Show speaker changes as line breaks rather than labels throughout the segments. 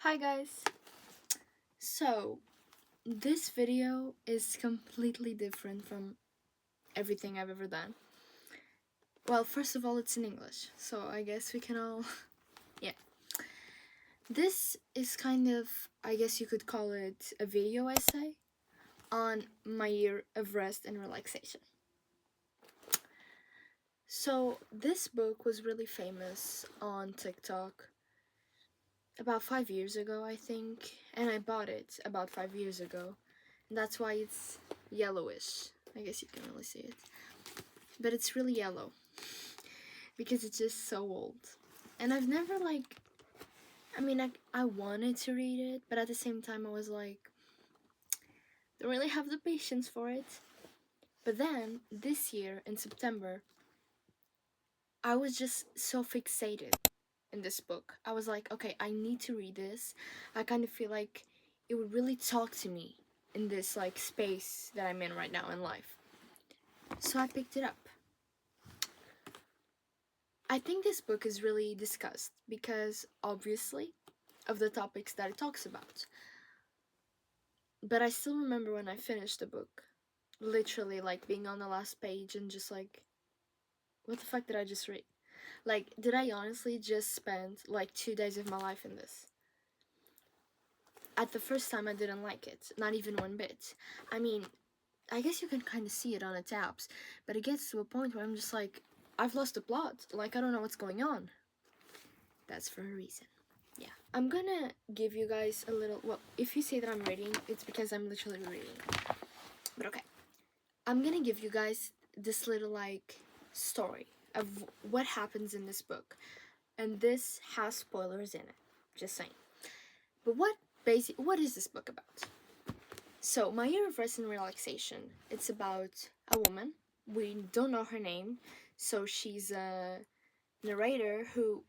Hi guys! So, this video is completely different from everything I've ever done. Well, first of all, it's in English, so I guess we can all... yeah. This is kind of, I guess you could call it a video essay on my year of rest and relaxation. So, this book was really famous on TikTok about 5 years ago, I think, and I bought it about 5 years ago. And that's why it's yellowish. I guess you can really see it. But it's really yellow because it's just so old. And I've never I wanted to read it, but at the same time I was like, don't really have the patience for it. But then this year in September, I was just so fixated in this book. I was like, okay, I need to read this. I kind of feel like it would really talk to me in this space that I'm in right now in life. So I picked it up. I think this book is really discussed because, obviously, of the topics that it talks about. But I still remember when I finished the book, literally, being on the last page and just what the fuck did I just read? Did I honestly just spend, 2 days of my life in this? At the first time, I didn't like it. Not even one bit. I mean, I guess you can kind of see it on the tabs, but it gets to a point where I'm just like, I've lost the plot. I don't know what's going on. That's for a reason. Yeah. I'm gonna give you guys a little... Well, if you say that I'm reading, it's because I'm literally reading. But okay. I'm gonna give you guys this little, story of what happens in this book. And this has spoilers in it. Just saying. But what is this book about? So, My Year of Rest and Relaxation. It's about a woman. We don't know her name. So, she's a narrator who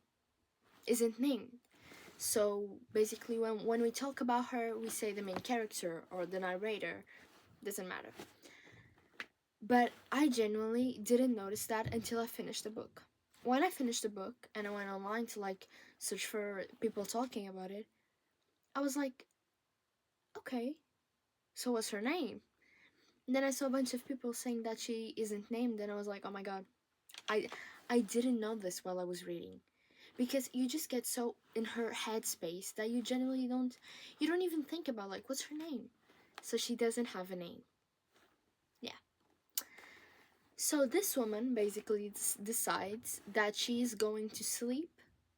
isn't named. So basically when we talk about her, we say the main character or the narrator. Doesn't matter. But I genuinely didn't notice that until I finished the book. When I finished the book and I went online to search for people talking about it, I was like, okay, so what's her name? And then I saw a bunch of people saying that she isn't named, and I was like, oh my god, I didn't know this while I was reading. Because you just get so in her headspace that you generally don't even think about what's her name. So she doesn't have a name. Yeah. So this woman basically decides that she is going to sleep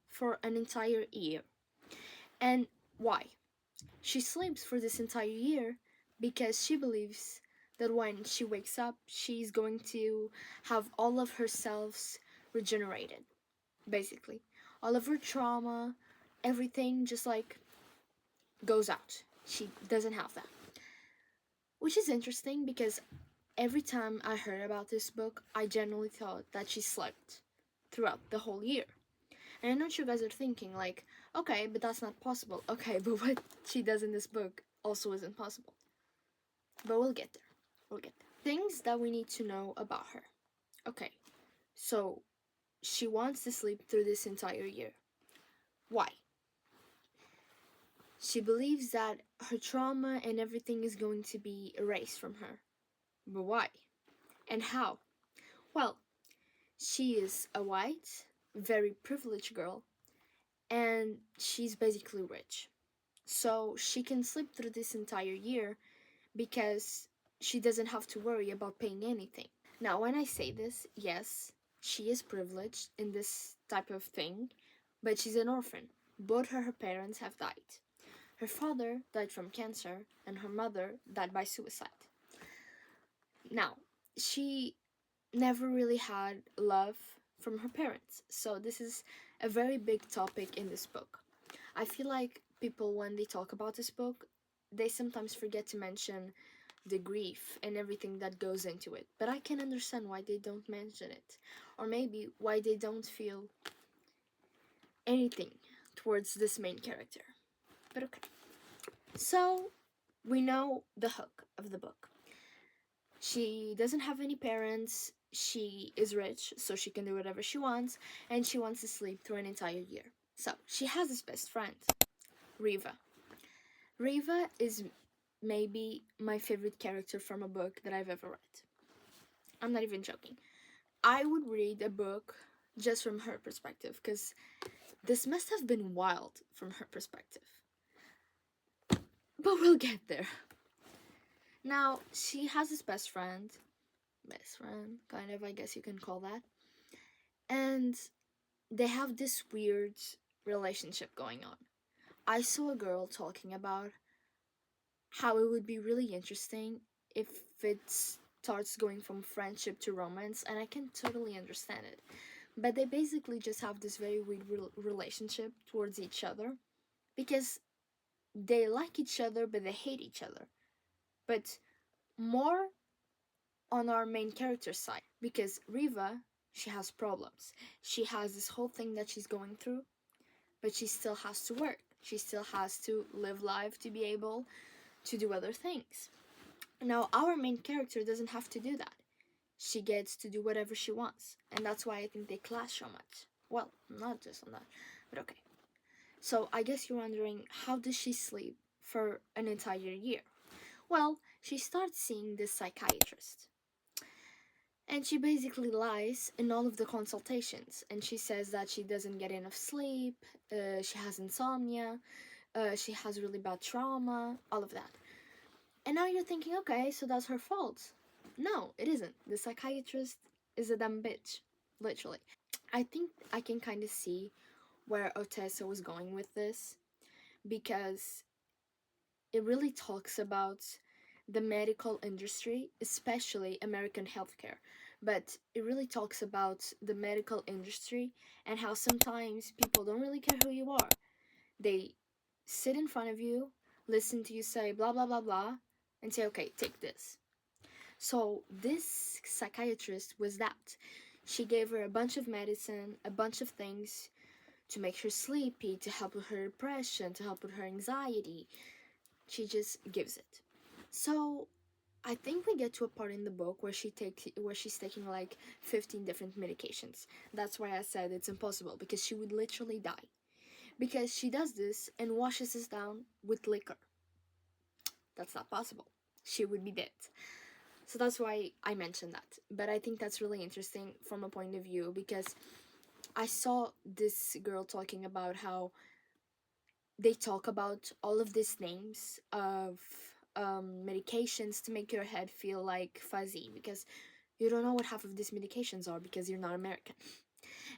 for an entire year. And why? She sleeps for this entire year because she believes that when she wakes up, she's going to have all of herself regenerated, basically. All of her trauma, everything just goes out. She doesn't have that. Which is interesting because every time I heard about this book, I generally thought that she slept throughout the whole year. And I know what you guys are thinking, okay, but that's not possible. Okay, but what she does in this book also isn't possible. But we'll get there. We'll get there. Things that we need to know about her. Okay, so she wants to sleep through this entire year. Why? She believes that her trauma and everything is going to be erased from her. But why? And how? Well, she is a white, very privileged girl, and she's basically rich. So she can sleep through this entire year because she doesn't have to worry about paying anything. Now, when I say this, yes, she is privileged in this type of thing, but she's an orphan. Both her parents have died. Her father died from cancer, and her mother died by suicide. Now, she never really had love from her parents, so this is a very big topic in this book. I feel like people, when they talk about this book, they sometimes forget to mention the grief and everything that goes into it, but I can understand why they don't mention it, or maybe why they don't feel anything towards this main character. But okay. So, we know the hook of the book. She doesn't have any parents, she is rich, so she can do whatever she wants, and she wants to sleep through an entire year. So, she has this best friend. Riva. Riva is maybe my favorite character from a book that I've ever read. I'm not even joking. I would read a book just from her perspective, because this must have been wild from her perspective. But we'll get there. Now, she has this best friend, kind of, I guess you can call that. And they have this weird relationship going on. I saw a girl talking about how it would be really interesting if it starts going from friendship to romance, and I can totally understand it. But they basically just have this very weird relationship towards each other, because they like each other but they hate each other. But more on our main character side, because Riva, she has problems. She has this whole thing that she's going through, but she still has to work. She still has to live life to be able to do other things. Now, our main character doesn't have to do that. She gets to do whatever she wants, and that's why I think they clash so much. Well, not just on that, but okay. So I guess you're wondering, how does she sleep for an entire year? Well, she starts seeing this psychiatrist. And she basically lies in all of the consultations. And she says that she doesn't get enough sleep, she has insomnia, she has really bad trauma, all of that. And now you're thinking, okay, so that's her fault. No, it isn't. The psychiatrist is a dumb bitch, literally. I think I can kind of see where Ottessa was going with this, because it really talks about the medical industry, especially American healthcare. But it really talks about the medical industry and how sometimes people don't really care who you are. They sit in front of you, listen to you say blah blah blah blah, and say, okay, take this. So this psychiatrist was that. She gave her a bunch of medicine, a bunch of things to make her sleepy, to help with her depression, to help with her anxiety. She just gives it. So I think we get to a part in the book where she's taking like 15 different medications. That's why I said it's impossible, because she would literally die. Because she does this and washes this down with liquor. That's not possible. She would be dead. So that's why I mentioned that. But I think that's really interesting from a point of view, because I saw this girl talking about how they talk about all of these names of medications to make your head feel like fuzzy, because you don't know what half of these medications are because you're not American.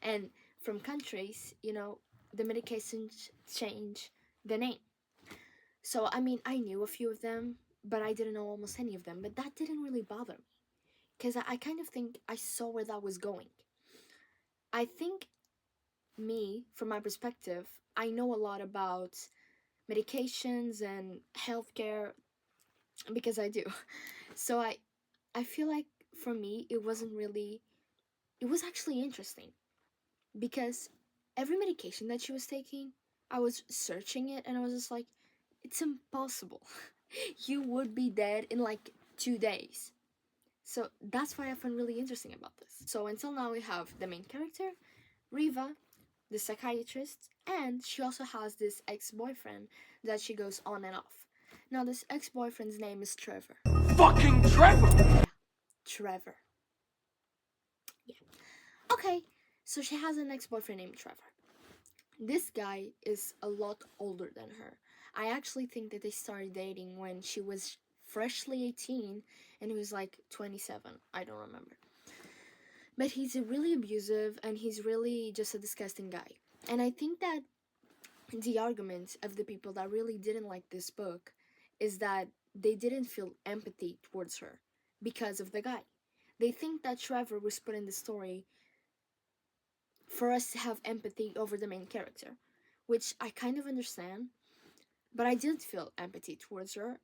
And from countries, the medications change the name. So, I mean, I knew a few of them, but I didn't know almost any of them. But that didn't really bother me, because I kind of think I saw where that was going. I think, me, from my perspective, I know a lot about medications and healthcare, because I do. So I feel like for me it wasn't really, it was actually interesting, because every medication that she was taking, I was searching it and I was just like, it's impossible. You would be dead in like 2 days. So that's why I find really interesting about this. So until now we have the main character, Riva, the psychiatrist, and she also has this ex-boyfriend that she goes on and off. Now this ex-boyfriend's name is Trevor.
Fucking Trevor!
Yeah, Trevor. Yeah. Okay, so she has an ex-boyfriend named Trevor. This guy is a lot older than her. I actually think that they started dating when she was freshly 18 and he was like 27. I don't remember. But he's really abusive and he's really just a disgusting guy. And I think that the argument of the people that really didn't like this book is that they didn't feel empathy towards her because of the guy. They think that Trevor was put in the story for us to have empathy over the main character, which I kind of understand, but I didn't feel empathy towards her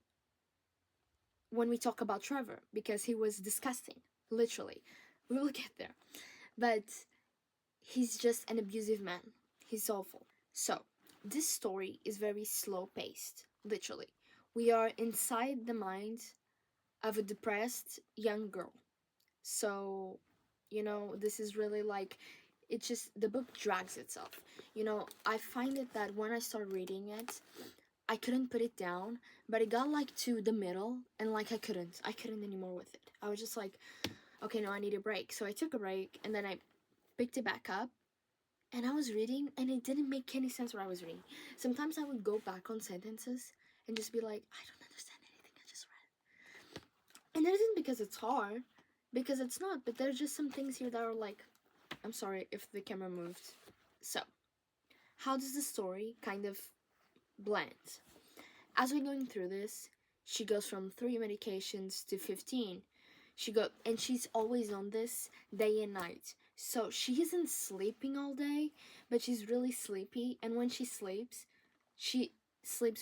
when we talk about Trevor, because he was disgusting, literally. We will get there. But he's just an abusive man. He's awful. So, this story is very slow paced, literally. We are inside the mind of a depressed young girl. So, this is really like, it just, the book drags itself. You know, I find it that when I start reading it, I couldn't put it down, but it got like to the middle, and like I couldn't anymore with it. I was just like, okay, no, I need a break. So I took a break, and then I picked it back up, and I was reading, and it didn't make any sense what I was reading. Sometimes I would go back on sentences and just be like, I don't understand anything I just read. And it isn't because it's hard, because it's not, but there's just some things here that are like, I'm sorry if the camera moved. So, how does the story kind of blend? As we're going through this, she goes from 3 medications to 15. And she's always on this day and night. So she isn't sleeping all day, but she's really sleepy. And when she sleeps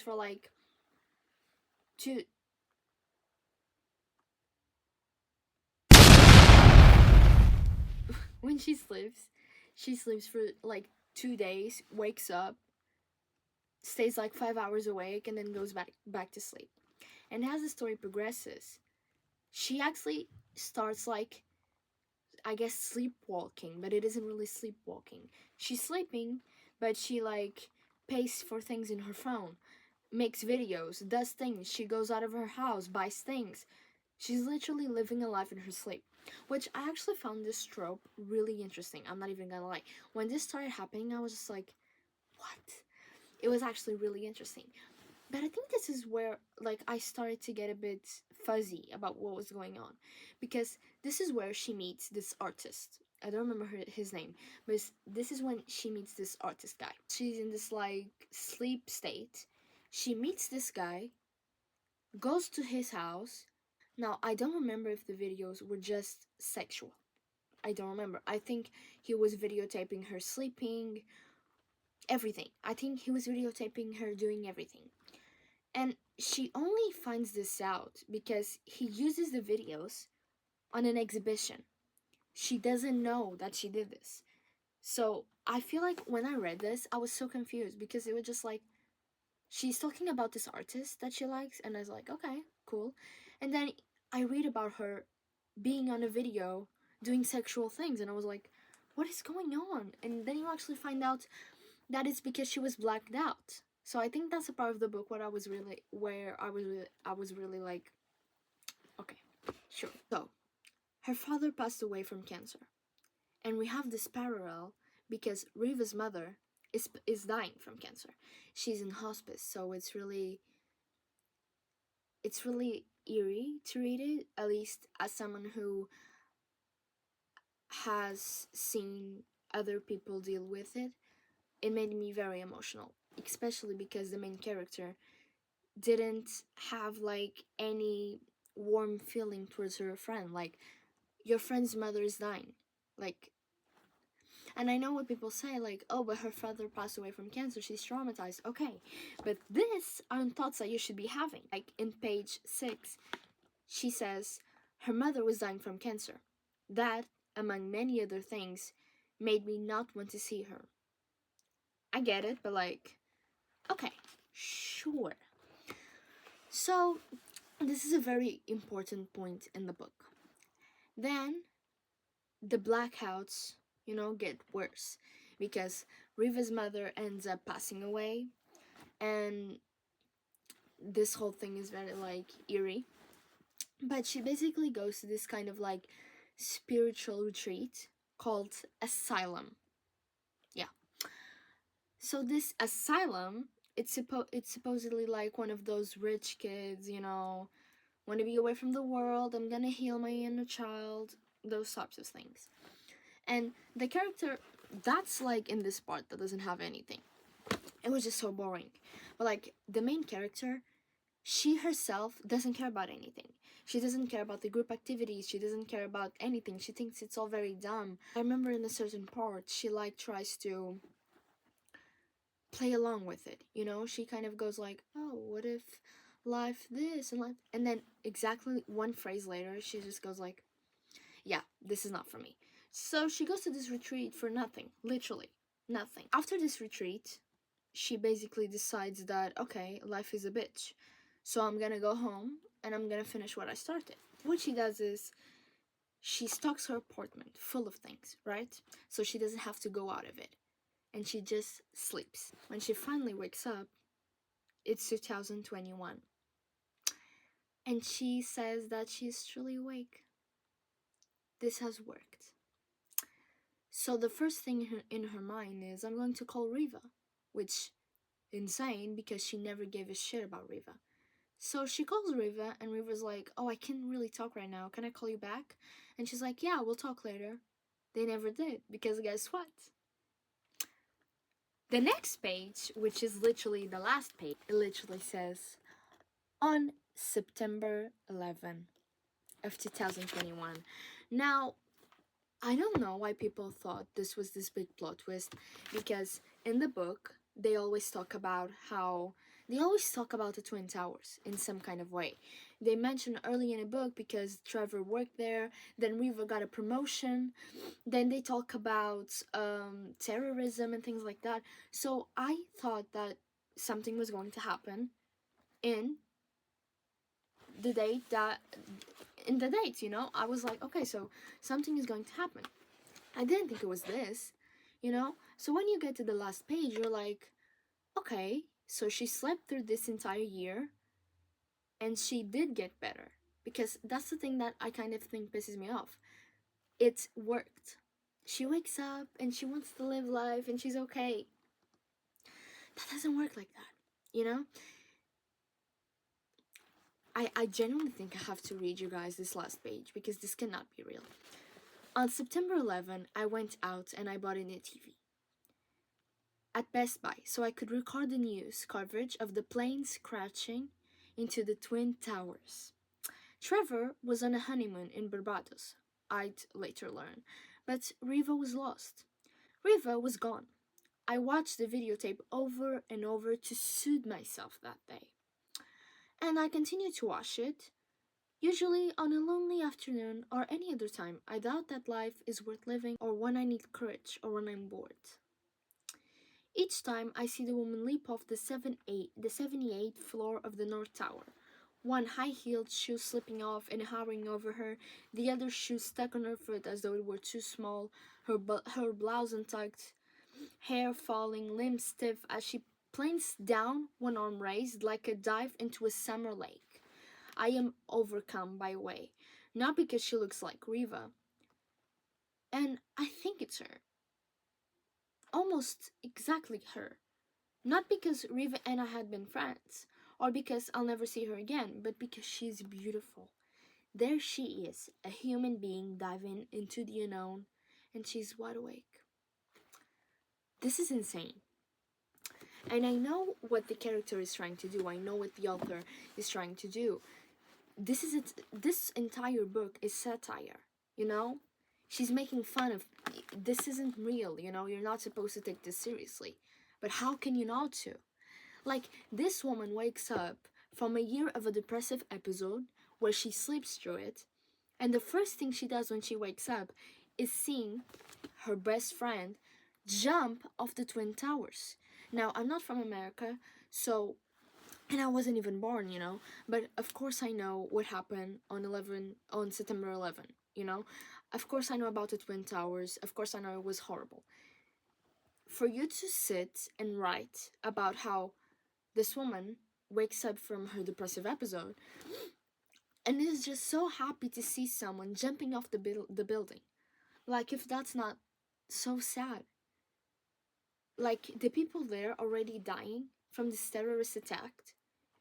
for like two. When she sleeps for like 2 days, wakes up, stays like 5 hours awake, and then goes back to sleep. And as the story progresses, she actually starts like, I guess, sleepwalking, but it isn't really sleepwalking. She's sleeping, but she like pays for things in her phone, makes videos, does things. She goes out of her house, buys things. She's literally living a life in her sleep, which I actually found this trope really interesting. I'm not even gonna lie. When this started happening, I was just like, what? It was actually really interesting. But I think this is where like I started to get a bit fuzzy about what was going on, because this is where she meets this artist. I don't remember his name, but this is when she meets this artist guy. She's in this like sleep state. She meets this guy, goes to his house. Now, I don't remember if the videos were just sexual. I don't remember. I think he was videotaping her sleeping, everything. I think he was videotaping her doing everything. And she only finds this out because he uses the videos on an exhibition. She doesn't know that she did this. So I feel like when I read this, I was so confused because it was just like, she's talking about this artist that she likes, and I was like, okay, cool. And then I read about her being on a video doing sexual things, and I was like, what is going on? And then you actually find out that it's because she was blacked out. So I think that's a part of the book where I was really like, okay, sure. So her father passed away from cancer, and we have this parallel because Riva's mother is dying from cancer. She's in hospice, so it's really eerie to read it, at least as someone who has seen other people deal with it. It made me very emotional, especially because the main character didn't have like any warm feeling towards her friend. Like, your friend's mother is dying. Like, and I know what people say, like, oh, but her father passed away from cancer, she's traumatized. Okay, but these aren't thoughts that you should be having. Like, in page 6, she says her mother was dying from cancer. That, among many other things, made me not want to see her. I get it, but like, okay, sure. So, this is a very important point in the book. Then, the blackouts, get worse because Riva's mother ends up passing away, and this whole thing is very like eerie. But she basically goes to this kind of like spiritual retreat called Asylum. Yeah. So this asylum, it's supposedly like one of those rich kids, want to be away from the world, I'm gonna heal my inner child, those types of things. And the character, that's like in this part that doesn't have anything. It was just so boring. But like the main character, she herself doesn't care about anything. She doesn't care about the group activities. She doesn't care about anything. She thinks it's all very dumb. I remember in a certain part, she like tries to play along with it. She kind of goes like, oh, what if life this and life, and then exactly one phrase later, she just goes like, yeah, this is not for me. So she goes to this retreat for nothing, literally nothing. After this retreat, she basically decides that, okay, life is a bitch. So I'm gonna go home and I'm gonna finish what I started. What she does is she stocks her apartment full of things, right? So she doesn't have to go out of it. And she just sleeps. When she finally wakes up, it's 2021. And she says that she's truly awake. This has worked. So the first thing in her mind is, I'm going to call Riva, which insane because she never gave a shit about Riva. So she calls Riva, and Riva's like, oh, I can't really talk right now. Can I call you back? And she's like, yeah, we'll talk later. They never did, because guess what? The next page, which is literally the last page, it literally says, on September 11 of 2021. Now, I don't know why people thought this was this big plot twist, because in the book, they always talk about the Twin Towers in some kind of way. They mention early in the book because Trevor worked there, then Riva got a promotion, then they talk about terrorism and things like that. So I thought that something was going to happen in the date that in the dates, you know. I was like, okay, so something is going to happen. I didn't think it was this, you know. So when you get to the last page, you're like, okay, so she slept through this entire year and she did get better, because that's the thing that I kind of think pisses me off. It worked. She wakes up and she wants to live life and she's okay. That doesn't work like that, you know. I genuinely think I have to read you guys this last page, because this cannot be real. On September 11, I went out and I bought a new TV at Best Buy so I could record the news coverage of the planes crashing into the Twin Towers. Trevor was on a honeymoon in Barbados, I'd later learn, but Riva was lost. Riva was gone. I watched the videotape over and over to soothe myself that day. And I continued to watch it, usually on a lonely afternoon or any other time I doubt that life is worth living, or when I need courage, or when I'm bored. Each time I see the woman leap off the 78th floor of the North Tower, one high-heeled shoe slipping off and hovering over her, the other shoe stuck on her foot as though it were too small, her blouse untucked, hair falling, limbs stiff as she planes down, one arm raised, like a dive into a summer lake. I am overcome by way, not because she looks like Riva, and I think it's her. Almost exactly her. Not because Riva and I had been friends, or because I'll never see her again, but because she's beautiful. There she is, a human being diving into the unknown, and she's wide awake. This is insane. And I know what the character is trying to do. I know what the author is trying to do. This entire book is satire, you know? She's making fun of, this isn't real, you know? You're not supposed to take this seriously. But how can you not to? Like, this woman wakes up from a year of a depressive episode where she sleeps through it, and the first thing she does when she wakes up is seeing her best friend jump off the Twin Towers. Now, I'm not from America, so, and I wasn't even born, you know, but of course I know what happened on September 11, you know? Of course I know about the Twin Towers, of course I know it was horrible. For you to sit and write about how this woman wakes up from her depressive episode and is just so happy to see someone jumping off the building. Like, if that's not so sad. Like, the people there already dying from this terrorist attack,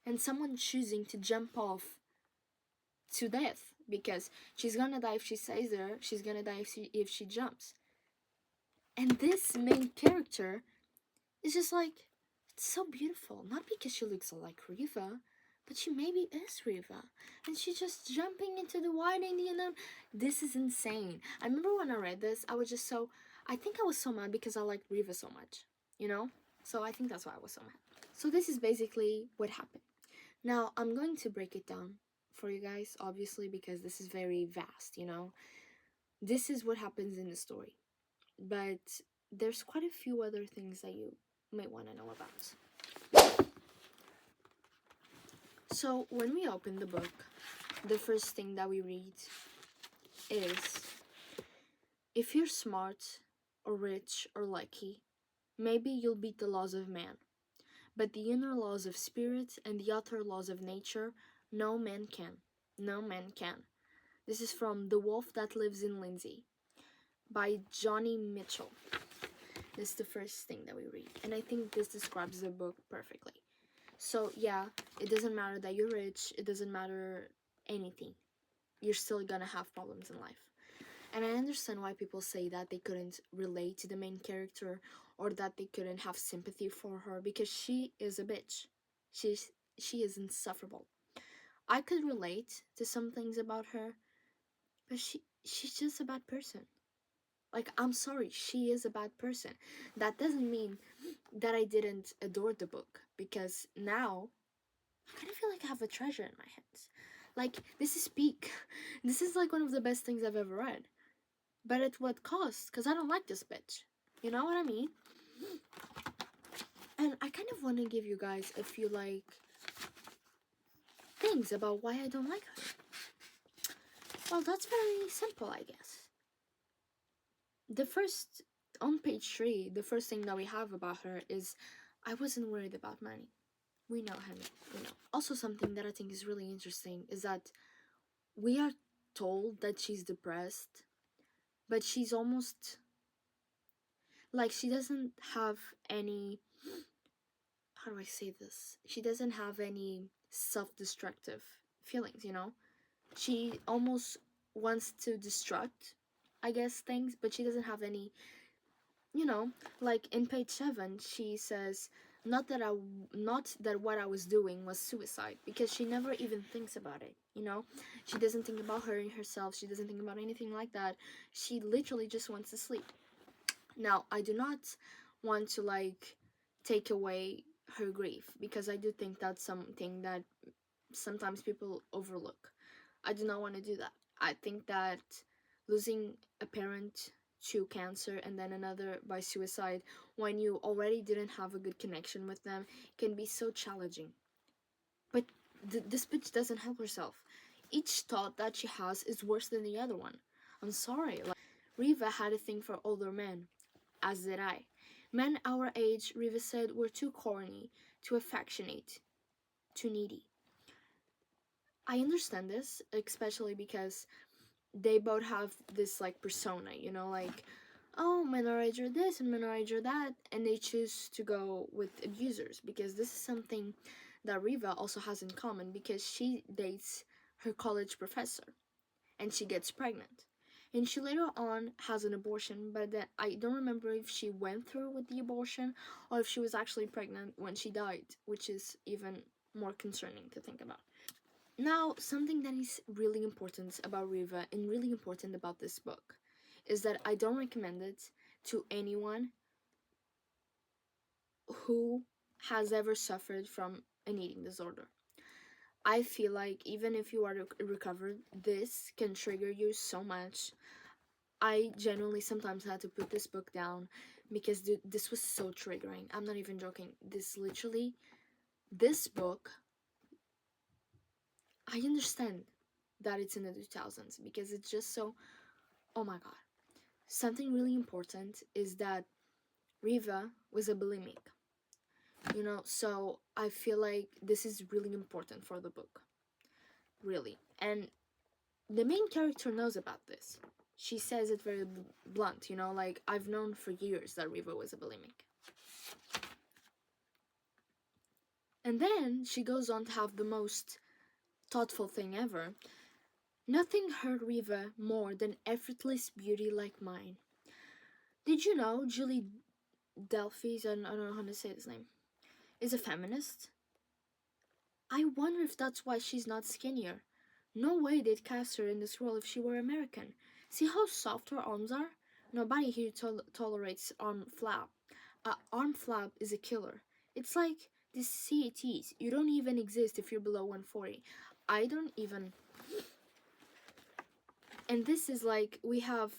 and someone choosing to jump off to death because she's gonna die if she stays there, she's gonna die if she jumps. And this main character is just like, it's so beautiful. Not because she looks like Riva, but she maybe is Riva. And she's just jumping into the wide Indian unknown. This is insane. I remember when I read this, I think I was so mad because I liked Riva so much, you know? So I think that's why I was so mad. So this is basically what happened. Now, I'm going to break it down for you guys, obviously, because this is very vast, you know? This is what happens in the story. But there's quite a few other things that you might want to know about. So when we open the book, the first thing that we read is, if you're smart or rich or lucky, maybe you'll beat the laws of man. But the inner laws of spirit and the outer laws of nature, no man can. No man can. This is from The Wolf That Lives in Lindsay by Johnny Mitchell. This is the first thing that we read, and I think this describes the book perfectly. So yeah, it doesn't matter that you're rich, it doesn't matter anything. You're still gonna have problems in life. And I understand why people say that they couldn't relate to the main character or that they couldn't have sympathy for her, because she is a bitch. She is insufferable. I could relate to some things about her, but she's just a bad person. Like, I'm sorry, she is a bad person. That doesn't mean that I didn't adore the book, because now I kind of feel like I have a treasure in my hands. Like, this is peak. This is like one of the best things I've ever read. But at what cost? Because I don't like this bitch. You know what I mean? And I kind of want to give you guys a few, like, things about why I don't like her. Well, that's very simple, I guess. On page 3, the first thing that we have about her is, I wasn't worried about money. We know, honey, we know. Also, something that I think is really interesting is that we are told that she's depressed, but she's almost, like, she doesn't have any, how do I say this? She doesn't have any self-destructive feelings, you know? She almost wants to destruct, I guess, things, but she doesn't have any, you know, like in page 7, she says, not that what I was doing was suicide, because she never even thinks about it, you know? She doesn't think about hurting herself, she doesn't think about anything like that. She literally just wants to sleep. Now, I do not want to, like, take away her grief, because I do think that's something that sometimes people overlook. I do not want to do that. I think that losing a parent to cancer and then another by suicide when you already didn't have a good connection with them can be so challenging. But this bitch doesn't help herself. Each thought that she has is worse than the other one. I'm sorry. Like, Riva had a thing for older men, as did I. Men our age, Riva said, were too corny, too affectionate, too needy. I understand this, especially because they both have this, like, persona, you know, like, oh, men our age are this and men our age are that, and they choose to go with abusers, because this is something that Riva also has in common, because she dates her college professor and she gets pregnant. And she later on has an abortion, but then I don't remember if she went through with the abortion or if she was actually pregnant when she died, which is even more concerning to think about. Now, something that is really important about Riva and really important about this book is that I don't recommend it to anyone who has ever suffered from an eating disorder. I feel like even if you are recovered, this can trigger you so much. I genuinely sometimes had to put this book down because this was so triggering. I'm not even joking. This book, I understand that it's in the 2000s because it's just so, oh my god. Something really important is that Riva was a bulimic, you know, so I feel like this is really important for the book, really. And the main character knows about this. She says it very blunt, you know, like, I've known for years that Riva was a bulimic. And then she goes on to have the most thoughtful thing ever. Nothing hurt Riva more than effortless beauty like mine. Did you know Julie Delphys, I don't know how to say this name, is a feminist? I wonder if that's why she's not skinnier. No way they'd cast her in this role if she were American. See how soft her arms are? Nobody here tolerates arm flap. Arm flap is a killer. It's like these CATs. You don't even exist if you're below 140. I don't even... And this is like, we have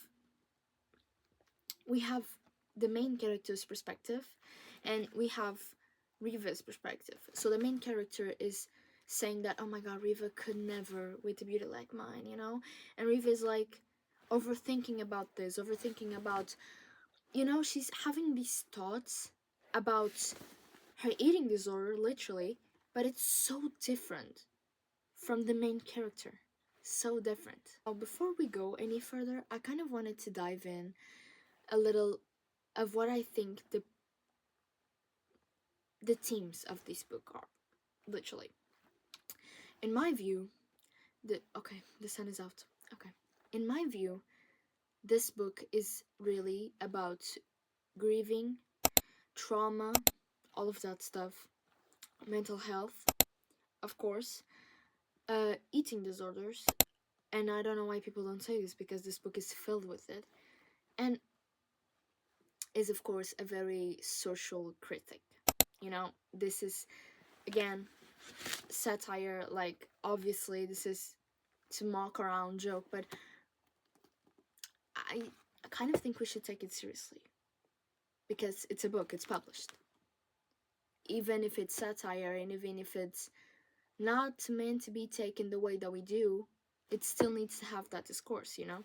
the main character's perspective, and we have Riva's perspective. So the main character is saying that, oh my god, Riva could never with a beauty like mine, you know? And Riva is like, overthinking about this, overthinking about, you know, she's having these thoughts about her eating disorder, literally, but it's so different from the main character. So different. Now, before we go any further, I kind of wanted to dive in a little of what I think the themes of this book are. Literally, in my view, the sun is out. Okay, in my view, this book is really about grieving, trauma, all of that stuff, mental health, of course, eating disorders, and I don't know why people don't say this because this book is filled with it, and is of course a very social critic. You know, this is again satire. Like obviously, this is to mock around, joke, but I kind of think we should take it seriously because it's a book, it's published. Even if it's satire and even if it's not meant to be taken the way that we do, it still needs to have that discourse, you know?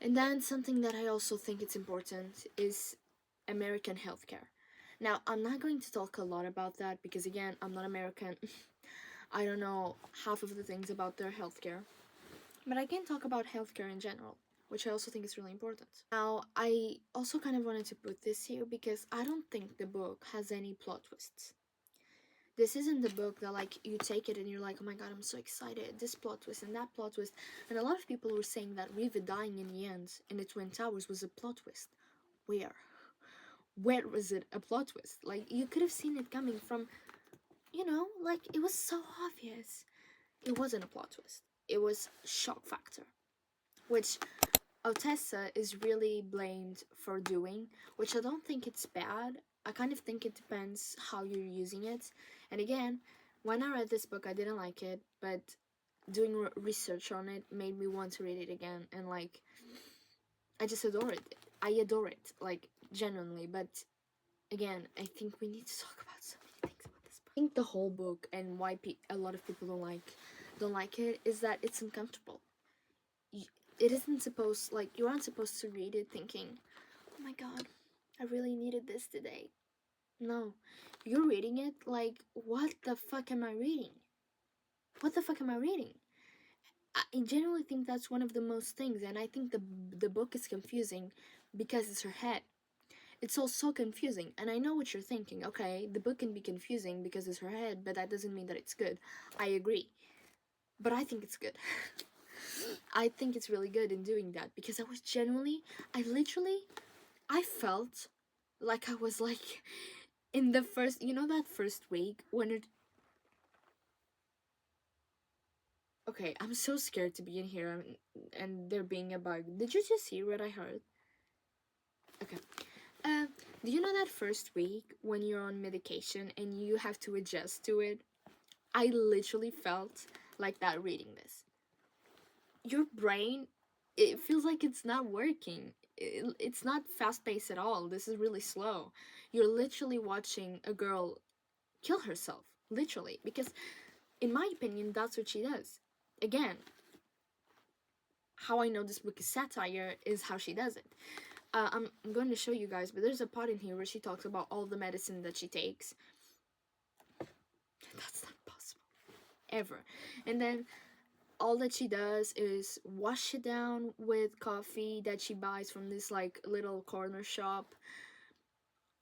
And then something that I also think it's important is American healthcare. Now, I'm not going to talk a lot about that because, again, I'm not American. I don't know half of the things about their healthcare. But I can talk about healthcare in general, which I also think is really important. Now, I also kind of wanted to put this here because I don't think the book has any plot twists. This isn't the book that, like, you take it and you're like, oh my god, I'm so excited, this plot twist and that plot twist. And a lot of people were saying that Riva dying in the end in the Twin Towers was a plot twist. Where? Where was it a plot twist? Like, you could have seen it coming from, you know, like, it was so obvious. It wasn't a plot twist. It was shock factor, which Ottessa is really blamed for doing, which I don't think it's bad. I kind of think it depends how you're using it. And again, when I read this book, I didn't like it, but doing research on it made me want to read it again. And like, I just adore it. I adore it, like, genuinely. But again, I think we need to talk about so many things about this book. I think the whole book and why a lot of people don't like it is that it's uncomfortable. It isn't supposed, like, you aren't supposed to read it thinking, oh my god, I really needed this today. No, you're reading it like, what the fuck am I reading? What the fuck am I reading? I genuinely think that's one of the most things, and I think the book is confusing because it's her head. It's all so confusing, and I know what you're thinking. Okay, the book can be confusing because it's her head, but that doesn't mean that it's good. I agree, but I think it's good. I think it's really good in doing that because I felt like I was like in the first, you know, that first week when it. Okay, I'm so scared to be in here and there being a bug. Did you just hear what I heard? Okay. Uh, do you know that first week when you're on medication and you have to adjust to it? I literally felt like that reading this. Your brain, it feels like it's not working. It's not fast paced at all. This is really slow. You're literally watching a girl kill herself, literally, because in my opinion, that's what she does. Again, how I know this book is satire is how she does it. I'm going to show you guys, but there's a part in here where she talks about all the medicine that she takes. That's not possible. Ever. And then all that she does is wash it down with coffee that she buys from this like little corner shop.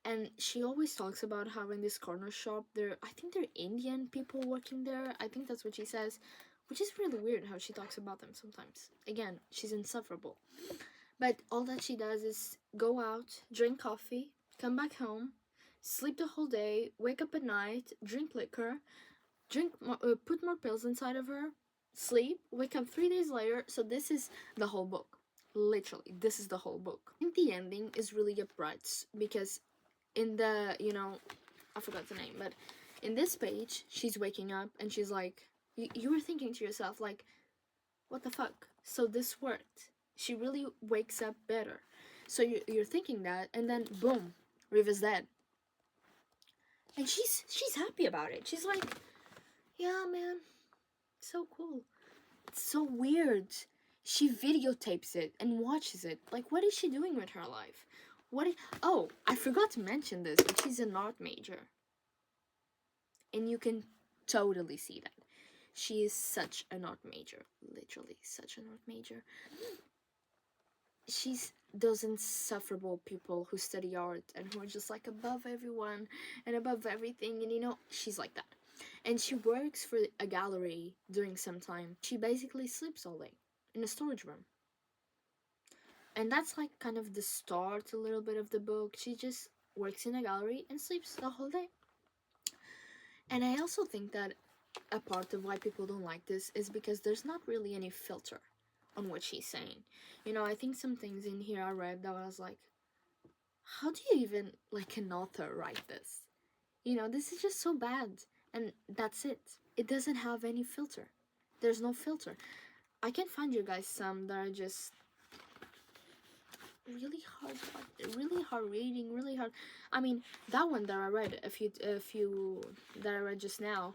And she always talks about how in this corner shop I think they're Indian people working there. I think that's what she says, which is really weird how she talks about them sometimes. Again, she's insufferable. But all that she does is go out, drink coffee, come back home, sleep the whole day, wake up at night, drink liquor, put more pills inside of her, sleep, wake up 3 days later. So this is the whole book. Literally, this is the whole book. I think the ending is really abrupt because in the, you know, I forgot the name, but in this page, she's waking up and she's like, you were thinking to yourself, like, what the fuck? So this worked. She really wakes up better. So you're thinking that, and then boom, Riva's dead. And she's happy about it. She's like, yeah, man, so cool. It's so weird. She videotapes it and watches it. Like, what is she doing with her life? Oh, I forgot to mention this, but she's an art major. And you can totally see that. She is such an art major. Literally, such an art major. She's those insufferable people who study art and who are just like above everyone and above everything. And you know, she's like that. And she works for a gallery during some time. She basically sleeps all day in a storage room. And that's like kind of the start a little bit of the book. She just works in a gallery and sleeps the whole day. And I also think that a part of why people don't like this is because there's not really any filter on what she's saying. You know, I think some things in here I read that I was like, how do you even, like, an author write this? You know, this is just so bad. And that's it. It doesn't have any filter. There's no filter. I can find you guys some that are just really hard reading, really hard. I mean, that one that I read a few that I read just now,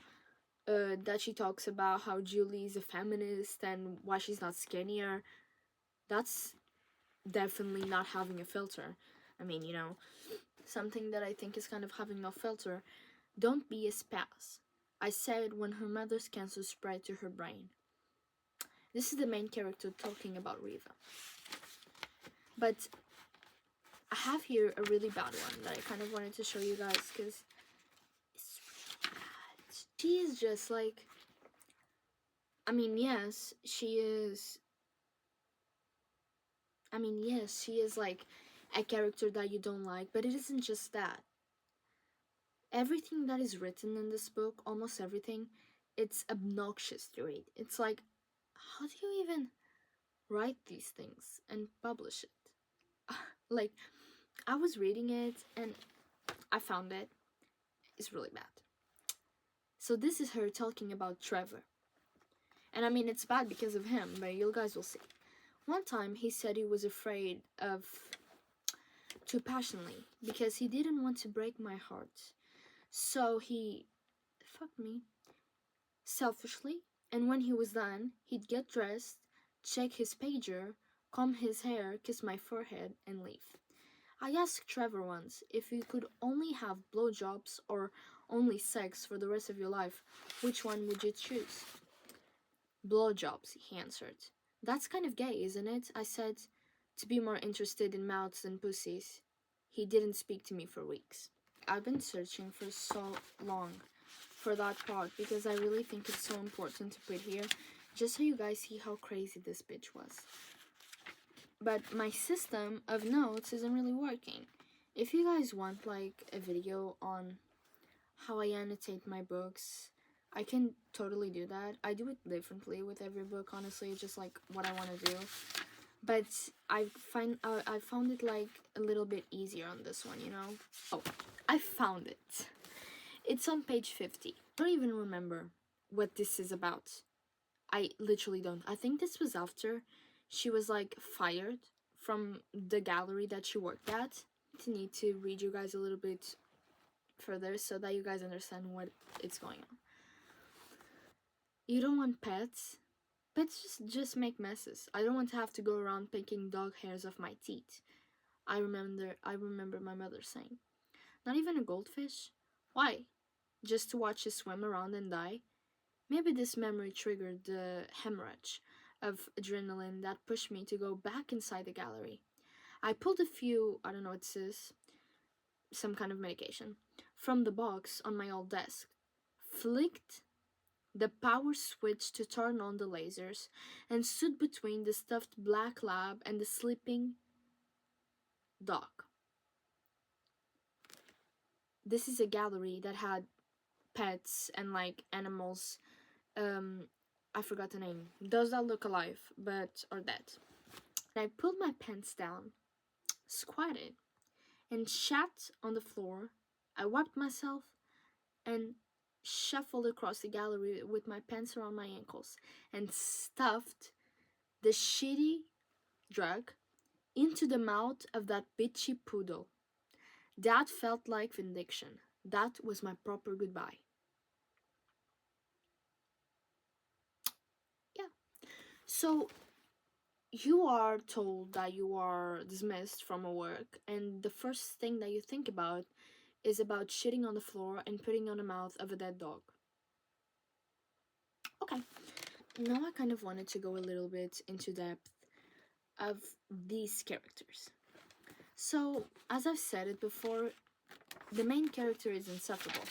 that she talks about how Julie's a feminist and why she's not skinnier. That's definitely not having a filter. I mean, you know, something that I think is kind of having no filter. Don't be a spaz. I said when her mother's cancer spread to her brain. This is the main character talking about Riva. But I have here a really bad one that I kind of wanted to show you guys because it's really bad. She is just like, I mean, yes, she is. I mean, yes, she is like a character that you don't like, but it isn't just that. Everything that is written in this book, almost everything, it's obnoxious to read. It's like, how do you even write these things and publish it? Like, I was reading it and I found it. It's really bad. So this is her talking about Trevor. And I mean, it's bad because of him, but you guys will see. One time he said he was afraid of too passionately because he didn't want to break my heart. So he fucked me selfishly, and when he was done, he'd get dressed, check his pager, comb his hair, kiss my forehead, and leave. I asked Trevor once if you could only have blowjobs or only sex for the rest of your life, which one would you choose? Blowjobs, he answered. That's kind of gay, isn't it? I said, to be more interested in mouths than pussies. He didn't speak to me for weeks. I've been searching for so long for that part because I really think it's so important to put here, just so you guys see how crazy this bitch was. But my system of notes isn't really working. If you guys want like a video on how I annotate my books, I can totally do that. I do it differently with every book, honestly, just like what I want to do. But I found it like a little bit easier on this one, you know? Oh, I found it. It's on page 50. I don't even remember what this is about. I literally don't. I think this was after she was like fired from the gallery that she worked at. I need to read you guys a little bit further so that you guys understand what is going on. You don't want pets? Pets just make messes. I don't want to have to go around picking dog hairs off my teeth. I remember my mother saying. Not even a goldfish? Why? Just to watch it swim around and die? Maybe this memory triggered the hemorrhage of adrenaline that pushed me to go back inside the gallery. I pulled a few, I don't know what this is, some kind of medication, from the box on my old desk, flicked the power switch to turn on the lasers, and stood between the stuffed black lab and the sleeping dog. This is a gallery that had pets and like animals. I forgot the name. Those that look alive but are dead. And I pulled my pants down, squatted, and shat on the floor. I wiped myself and shuffled across the gallery with my pants around my ankles and stuffed the shitty drug into the mouth of that bitchy poodle. That felt like vindication. That was my proper goodbye. Yeah. So you are told that you are dismissed from a work, and the first thing that you think about is about shitting on the floor and putting on the mouth of a dead dog. Okay, now I kind of wanted to go a little bit into depth of these characters. So, as I've said it before, the main character is insufferable.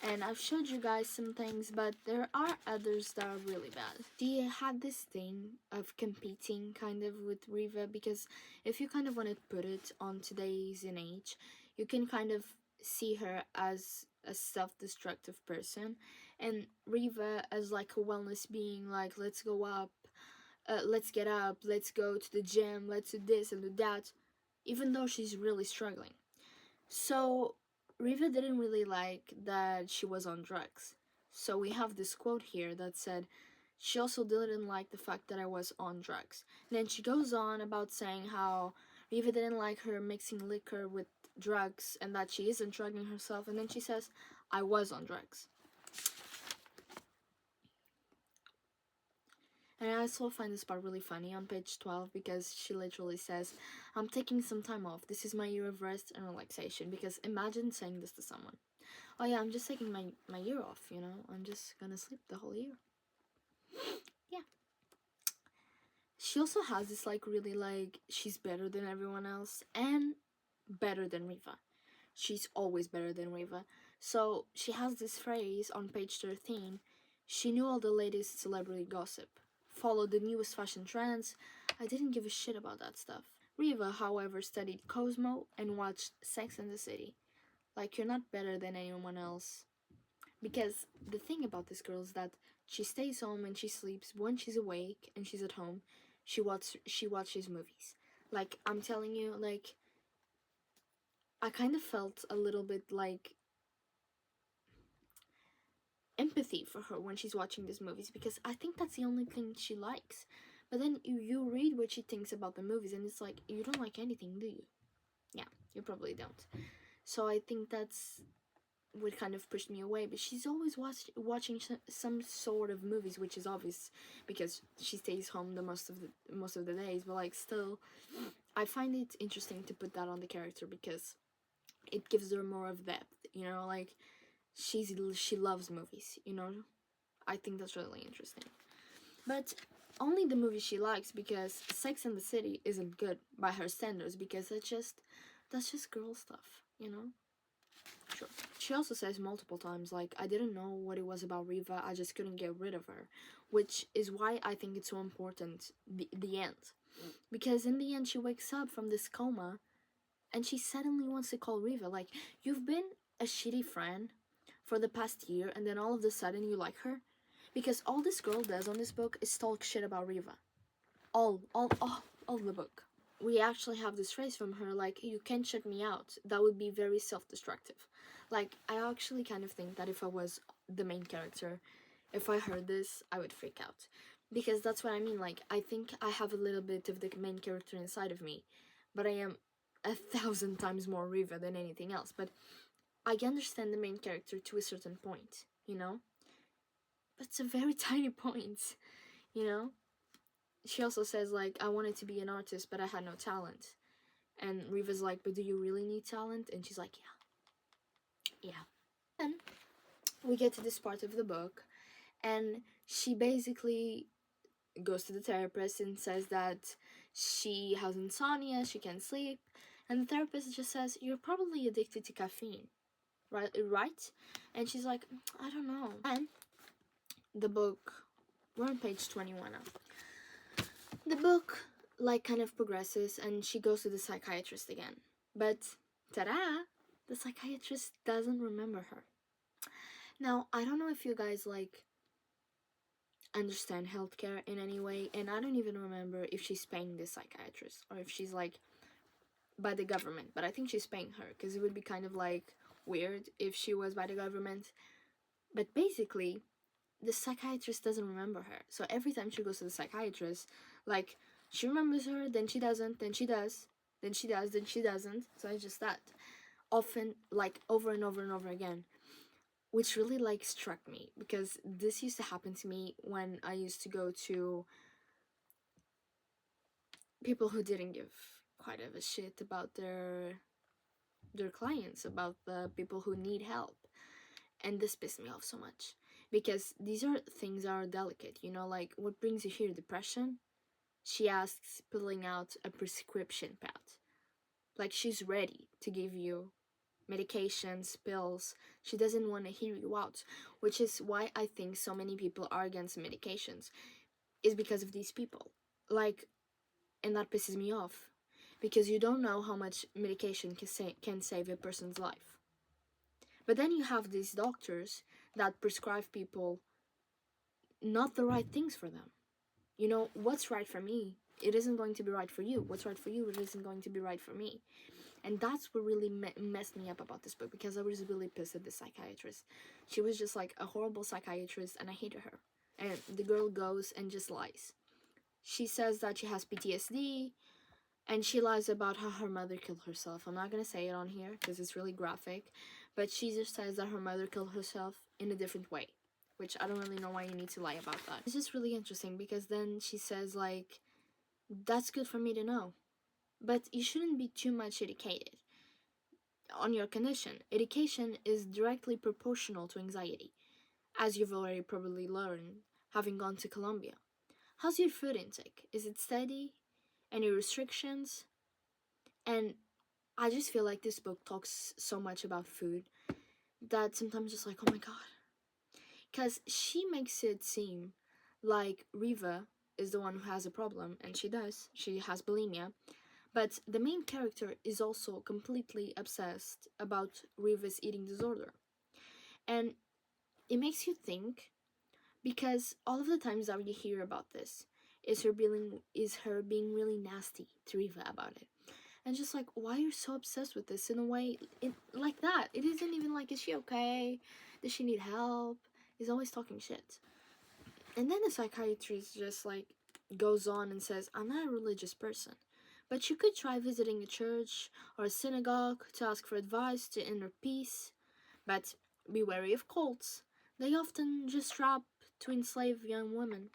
And I've showed you guys some things, but there are others that are really bad. She had this thing of competing kind of with Riva, because if you kind of want to put it on today's age, you can kind of see her as a self-destructive person, and Riva as like a wellness being, like, let's go up, let's get up, let's go to the gym, let's do this and do that, even though she's really struggling. So Riva didn't really like that she was on drugs. So we have this quote here that said, she also didn't like the fact that I was on drugs. And then she goes on about saying how Riva didn't like her mixing liquor with drugs and that she isn't drugging herself. And then she says, I was on drugs. And I also find this part really funny on page 12, because she literally says, I'm taking some time off. This is my year of rest and relaxation. Because imagine saying this to someone. Oh yeah, I'm just taking my year off, you know? I'm just gonna sleep the whole year. Yeah. She also has this like really like, she's better than everyone else and better than Riva. She's always better than Riva. So she has this phrase on page 13. She knew all the latest celebrity gossip, followed the newest fashion trends. I didn't give a shit about that stuff. Riva, however, studied Cosmo and watched Sex and the City. Like, you're not better than anyone else. Because the thing about this girl is that she stays home and she sleeps. When she's awake and she's at home, she watches movies. Like, I'm telling you, like, I kind of felt a little bit like empathy for her when she's watching these movies, because I think that's the only thing she likes. But then you read what she thinks about the movies, and it's like, you don't like anything, do you? Yeah, you probably don't. So I think that's what kind of pushed me away. But she's always watching some sort of movies, which is obvious because she stays home the most of the days. But like, still, I find it interesting to put that on the character, because it gives her more of depth. You know, like, she loves movies. You know, I think that's really interesting. But only the movies she likes, because Sex and the City isn't good by her standards, because that's just girl stuff, you know? Sure. She also says multiple times, like, I didn't know what it was about Riva, I just couldn't get rid of her. Which is why I think it's so important, the end. Because in the end, she wakes up from this coma, and she suddenly wants to call Riva. Like, you've been a shitty friend for the past year, and then all of a sudden you like her? Because all this girl does on this book is talk shit about Riva. All the book. We actually have this phrase from her, like, you can't shut me out. That would be very self-destructive. Like, I actually kind of think that if I was the main character, if I heard this, I would freak out. Because that's what I mean, like, I think I have a little bit of the main character inside of me, but I am 1,000 times more Riva than anything else. But I understand the main character to a certain point, you know? But it's a very tiny point, you know? She also says, like, I wanted to be an artist, but I had no talent. And Riva's like, but do you really need talent? And she's like, yeah. Yeah. And we get to this part of the book, and she basically goes to the therapist and says that she has insomnia, she can't sleep. And the therapist just says, you're probably addicted to caffeine, right? And she's like, I don't know. And the book, we're on page 21 now. The book, like, kind of progresses, and she goes to the psychiatrist again. But, ta-da! The psychiatrist doesn't remember her. Now, I don't know if you guys, like, understand healthcare in any way, and I don't even remember if she's paying this psychiatrist, or if she's, like, by the government. But I think she's paying her, because it would be kind of, like, weird if she was by the government. But basically, the psychiatrist doesn't remember her. So every time she goes to the psychiatrist, like, she remembers her, then she doesn't, then she does, then she does, then she doesn't. So it's just that. Often, like, over and over and over again. Which really, like, struck me. Because this used to happen to me when I used to go to people who didn't give quite of a shit about their clients, about the people who need help. And this pissed me off so much because these are things that are delicate, you know, like what brings you here, depression? She asks, pulling out a prescription pad. Like she's ready to give you medications, pills. She doesn't want to hear you out, which is why I think so many people are against medications, is because of these people. Like, and that pisses me off because you don't know how much medication can save a person's life. But then you have these doctors that prescribe people not the right things for them. You know, what's right for me, it isn't going to be right for you. What's right for you, it isn't going to be right for me. And that's what really messed me up about this book, because I was really pissed at the psychiatrist. She was just like a horrible psychiatrist, and I hated her. And the girl goes and just lies. She says that she has PTSD, and she lies about how her mother killed herself. I'm not gonna say it on here because it's really graphic, but she just says that her mother killed herself in a different way, which I don't really know why you need to lie about that. It's just really interesting because then she says, like, that's good for me to know, but you shouldn't be too much educated on your condition. Education is directly proportional to anxiety, as you've already probably learned having gone to Colombia. How's your food intake? Is it steady? Any restrictions? And I just feel like this book talks so much about food that sometimes just like, oh my god. Because she makes it seem like Riva is the one who has a problem, and she does. She has bulimia. But the main character is also completely obsessed about Riva's eating disorder. And it makes you think, because all of the times that you hear about this is her being really nasty to Riva about it. And just like, why you're so obsessed with this in a way like that? It isn't even like, is she okay? Does she need help? He's always talking shit. And then the psychiatrist just like goes on and says, I'm not a religious person, but you could try visiting a church or a synagogue to ask for advice to inner peace. But be wary of cults. They often just trap to enslave young women.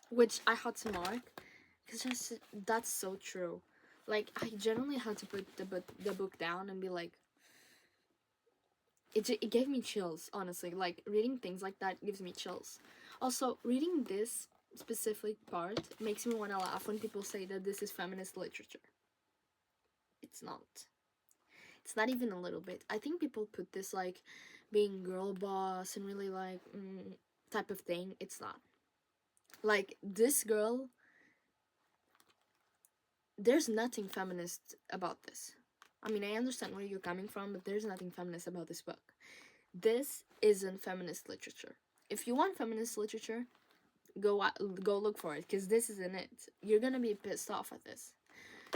Which I had to mark, because that's so true. Like, I generally had to put the book down and be like, it gave me chills, honestly. Like, reading things like that gives me chills. Also, reading this specific part makes me want to laugh when people say that this is feminist literature. It's not. It's not even a little bit. I think people put this like being girl boss and really like type of thing. It's not. Like, this girl, there's nothing feminist about this. I mean, I understand where you're coming from, but there's nothing feminist about this book. This isn't feminist literature. If you want feminist literature, go look for it, because this isn't it. You're gonna be pissed off at this.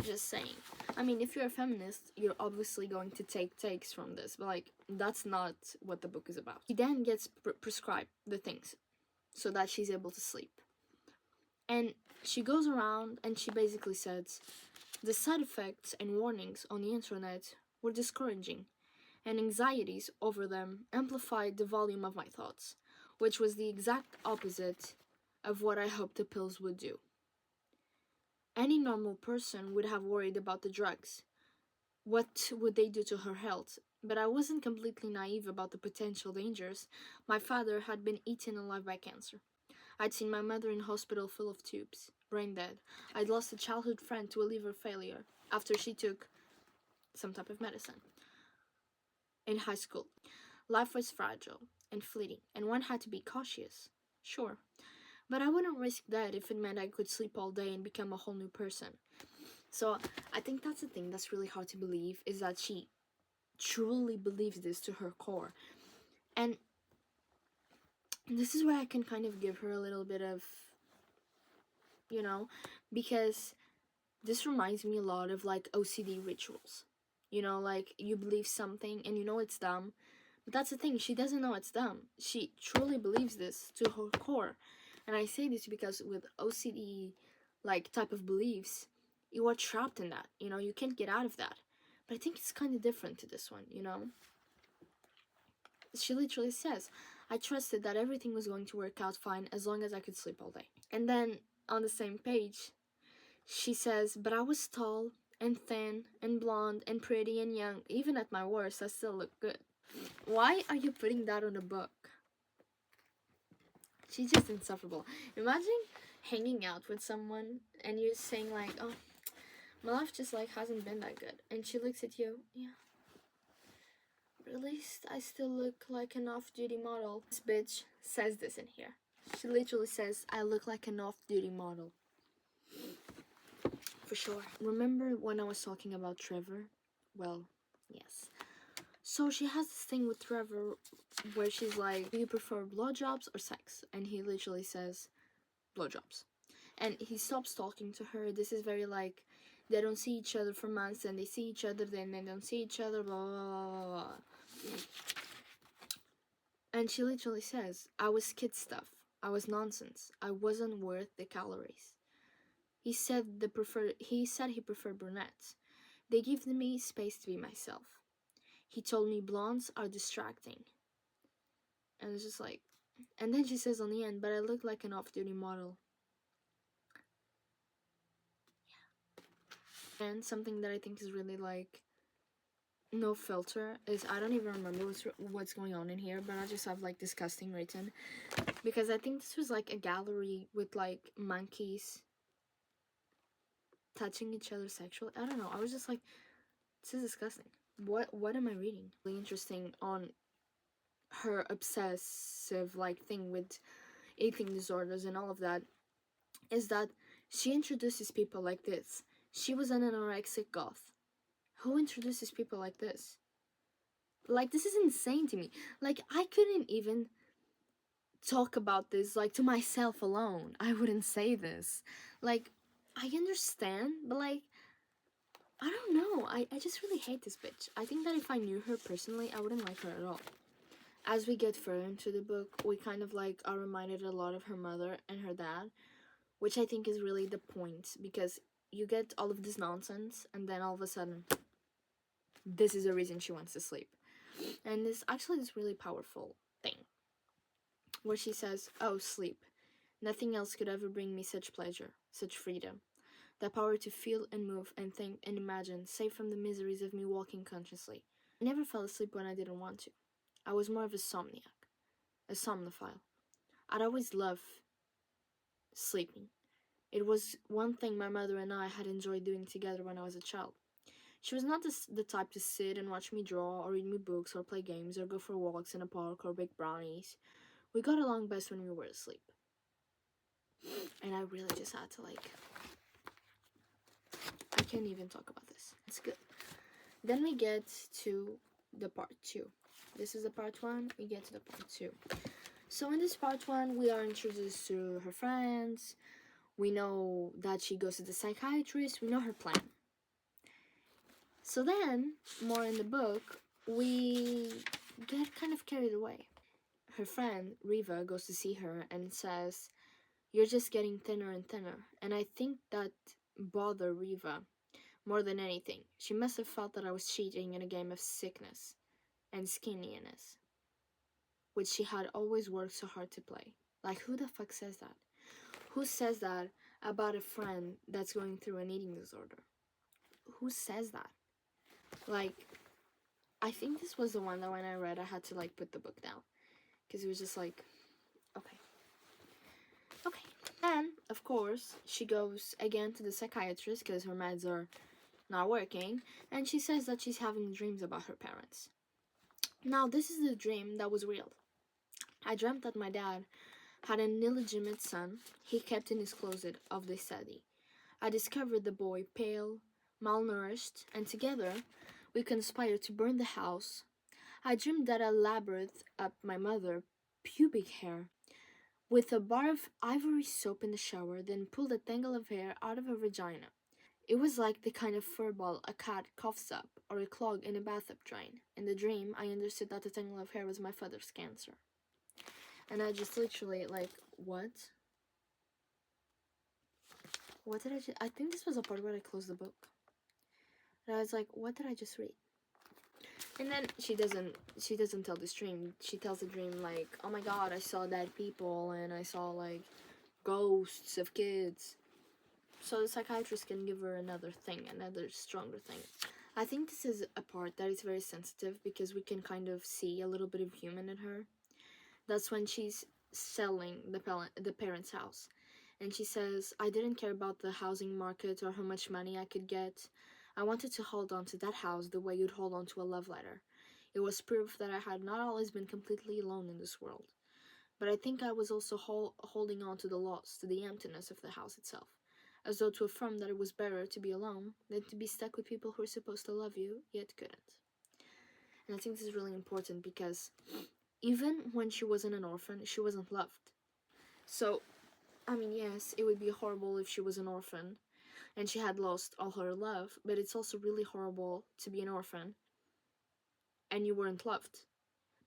Just saying. I mean, if you're a feminist, you're obviously going to take takes from this, but like, that's not what the book is about. She then gets prescribed the things so that she's able to sleep. And she goes around and she basically says, the side effects and warnings on the internet were discouraging, and anxieties over them amplified the volume of my thoughts, which was the exact opposite of what I hoped the pills would do. Any normal person would have worried about the drugs. What would they do to her health? But I wasn't completely naive about the potential dangers. My father had been eaten alive by cancer. I'd seen my mother in hospital full of tubes, brain dead. I'd lost a childhood friend to a liver failure after she took some type of medicine. In high school, life was fragile and fleeting, and one had to be cautious. Sure. But I wouldn't risk that if it meant I could sleep all day and become a whole new person. So I think that's the thing that's really hard to believe, is that she truly believes this to her core. And this is where I can kind of give her a little bit of, you know, because this reminds me a lot of like OCD rituals. You know, like you believe something and you know it's dumb, but that's the thing, she doesn't know it's dumb. She truly believes this to her core. And I say this because with OCD like type of beliefs, you are trapped in that, you know, you can't get out of that. But I think it's kind of different to this one, you know. She literally says, I trusted that everything was going to work out fine as long as I could sleep all day. And then on the same page, She says, but I was tall and thin and blonde and pretty and young. Even at my worst, I still look good. Why are you putting that on a book? She's just insufferable. Imagine hanging out with someone and you're saying like, oh, my life just like hasn't been that good. And she looks at you, yeah. But at least I still look like an off-duty model. This bitch says this in here. She literally says, I look like an off-duty model. For sure. Remember when I was talking about Trevor? Well, yes. So she has this thing with Trevor where she's like, do you prefer blowjobs or sex? And he literally says, blowjobs. And he stops talking to her. This is very like, they don't see each other for months, and they see each other, then they don't see each other, blah, blah, blah, blah. And she literally says, I was kid stuff. I was nonsense. I wasn't worth the calories. He said he preferred brunettes. They give me space to be myself. He told me blondes are distracting. And it's just like, and then she says on the end, but I look like an off-duty model. And something that I think is really like no filter is, I don't even remember what's going on in here, but I just have like disgusting written, because I think this was like a gallery with like monkeys touching each other sexually. I don't know. I was just like, this is disgusting. What am I reading? Really interesting on her obsessive like thing with eating disorders and all of that is that she introduces people like this. She was an anorexic goth. Who introduces people like this? Like, this is insane to me. Like, I couldn't even talk about this, like, to myself alone. I wouldn't say this. Like, I understand, but, like, I don't know. I just really hate this bitch. I think that if I knew her personally, I wouldn't like her at all. As we get further into the book, we kind of, like, are reminded a lot of her mother and her dad, which I think is really the point, because you get all of this nonsense, and then all of a sudden, this is the reason she wants to sleep. And this actually is really powerful thing, where she says, oh, sleep. Nothing else could ever bring me such pleasure, such freedom. The power to feel and move and think and imagine, safe from the miseries of me walking consciously. I never fell asleep when I didn't want to. I was more of a somniac, a somnophile. I'd always loved sleeping. It was one thing my mother and I had enjoyed doing together when I was a child. She was not the type to sit and watch me draw or read me books or play games or go for walks in a park or bake brownies. We got along best when we were asleep. And I really just had to like, I can't even talk about this. It's good. Then we get to the part 2. This is the part 1, we get to the part 2. So in this part 1, we are introduced to her friends. We know that she goes to the psychiatrist. We know her plan. So then, more in the book, we get kind of carried away. Her friend, Riva, goes to see her and says, you're just getting thinner and thinner. And I think that bothered Riva more than anything. She must have felt that I was cheating in a game of sickness and skinniness, which she had always worked so hard to play. Like, who the fuck says that? Who says that about a friend that's going through an eating disorder? Who says that? Like, I think this was the one that when I read, I had to, like, put the book down. Because it was just like, okay. Okay. And, of course, she goes again to the psychiatrist because her meds are not working. And she says that she's having dreams about her parents. Now, this is the dream that was real. I dreamt that my dad had an illegitimate son he kept in his closet of the study. I discovered the boy pale, malnourished, and together we conspired to burn the house. I dreamed that I lathered up my mother, pubic hair, with a bar of ivory soap in the shower, then pulled a tangle of hair out of her vagina. It was like the kind of furball a cat coughs up, or a clog in a bathtub drain. In the dream, I understood that the tangle of hair was my father's cancer. And I just literally, like, what? What did I just... I think this was a part where I closed the book. And I was like, what did I just read? And then she doesn't tell this dream. She tells the dream, like, oh my god, I saw dead people, and I saw, like, ghosts of kids. so the psychiatrist can give her another thing, another stronger thing. I think this is a part that is very sensitive because we can kind of see a little bit of human in her. That's when she's selling the parents' house. And she says, I didn't care about the housing market or how much money I could get. I wanted to hold on to that house the way you'd hold on to a love letter. It was proof that I had not always been completely alone in this world. But I think I was also holding on to the loss, to the emptiness of the house itself, as though to affirm that it was better to be alone than to be stuck with people who were supposed to love you, yet couldn't. And I think this is really important because even when she wasn't an orphan, she wasn't loved. So, I mean, yes, it would be horrible if she was an orphan and she had lost all her love, but it's also really horrible to be an orphan and you weren't loved.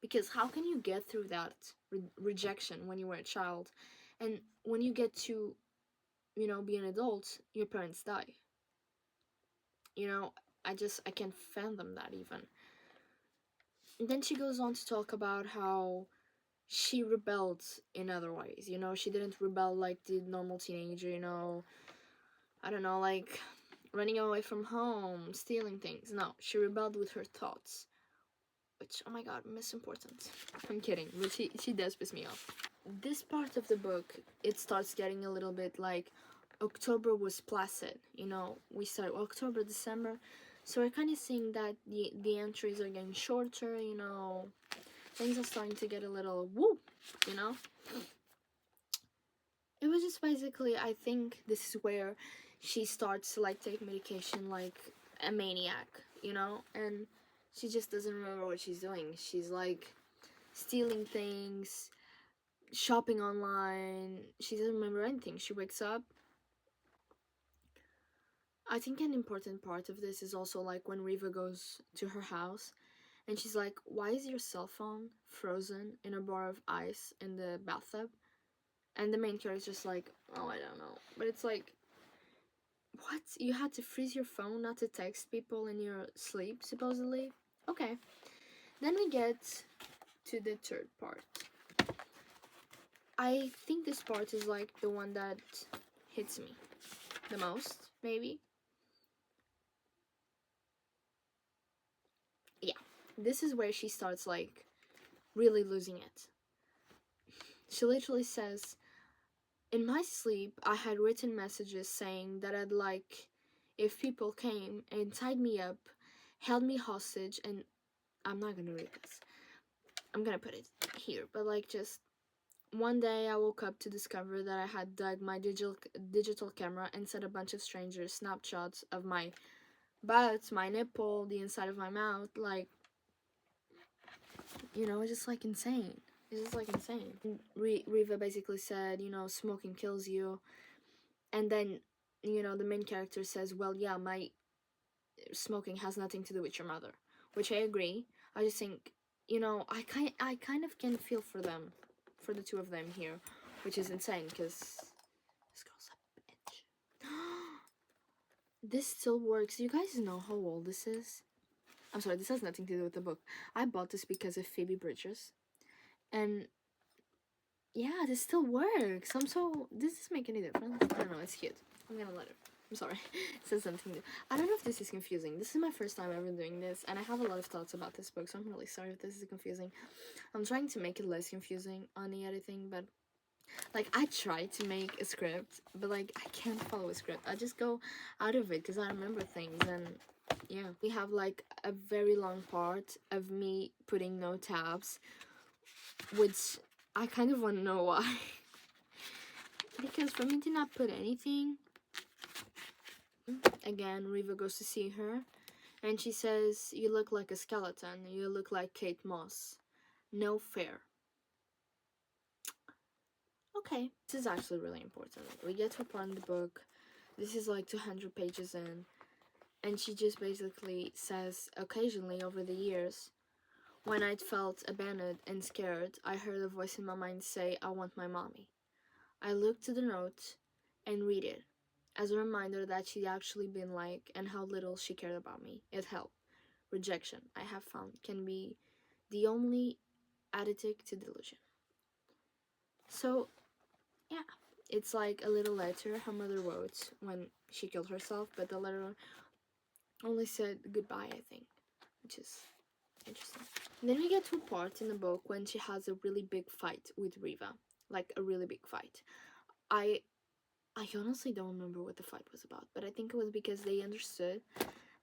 Because how can you get through that rejection when you were a child? And when you get to, be an adult, your parents die. I can't fathom that even. And then she goes on to talk about how she rebelled in other ways. She didn't rebel like the normal teenager, I don't know, like running away from home, stealing things. No, she rebelled with her thoughts. Which, oh my god, miss important. I'm kidding, but she does piss me off. This part of the book, it starts getting a little bit like October was placid. We start October, December. So we're kind of seeing that the entries are getting shorter, things are starting to get a little woo, It was just basically, I think this is where she starts to like take medication like a maniac, and she just doesn't remember what she's doing. She's like stealing things, shopping online. She doesn't remember anything. She wakes up. I think an important part of this is also like when Riva goes to her house and she's like, why is your cell phone frozen in a bar of ice in the bathtub? And the main character is just like, oh, I don't know. But it's like, what? You had to freeze your phone not to text people in your sleep, supposedly? Okay. Then we get to the third part. I think this part is like the one that hits me the most, maybe. Yeah. This is where she starts like really losing it. She literally says, in my sleep, I had written messages saying that I'd like if people came and tied me up, held me hostage, and I'm not gonna read this. I'm gonna put it here, but like just one day I woke up to discover that I had dug my digital camera and sent a bunch of strangers snapshots of my butt, my nipple, the inside of my mouth, like, it's just like insane. It's just like insane. Riva basically said, smoking kills you. And then, the main character says, well, yeah, my smoking has nothing to do with your mother. Which I agree. I just think, I kind of can feel for them. For the two of them here. Which is insane, because this girl's a bitch. This still works. You guys know how old this is? I'm sorry, this has nothing to do with the book. I bought this because of Phoebe Bridgers. And yeah, this still works. Does this make any difference? I don't know, it's cute. I'm gonna let her. I'm sorry. It says something new. I don't know if this is confusing. This is my first time ever doing this, and I have a lot of thoughts about this book, so I'm really sorry if this is confusing. I'm trying to make it less confusing on the editing, but like, I try to make a script, but like, I can't follow a script. I just go out of it because I remember things, and yeah. We have like a very long part of me putting no tabs, which I kind of want to know why. Because for me to not put anything, again, Riva goes to see her, and she says, you look like a skeleton, you look like Kate Moss. No fair. Okay, this is actually really important. We get to a part in the book, this is like 200 pages in, and she just basically says, occasionally over the years, when I'd felt abandoned and scared, I heard a voice in my mind say, I want my mommy. I looked to the note and read it, as a reminder that she'd actually been like and how little she cared about me. It helped. Rejection, I have found, can be the only additive to delusion. So, yeah, It's like a little letter her mother wrote when she killed herself, but the letter only said goodbye, I think, which is interesting. And then we get to a part in the book when she has a really big fight with Riva, like a really big fight. I I honestly don't remember what the fight was about, but I think it was because they understood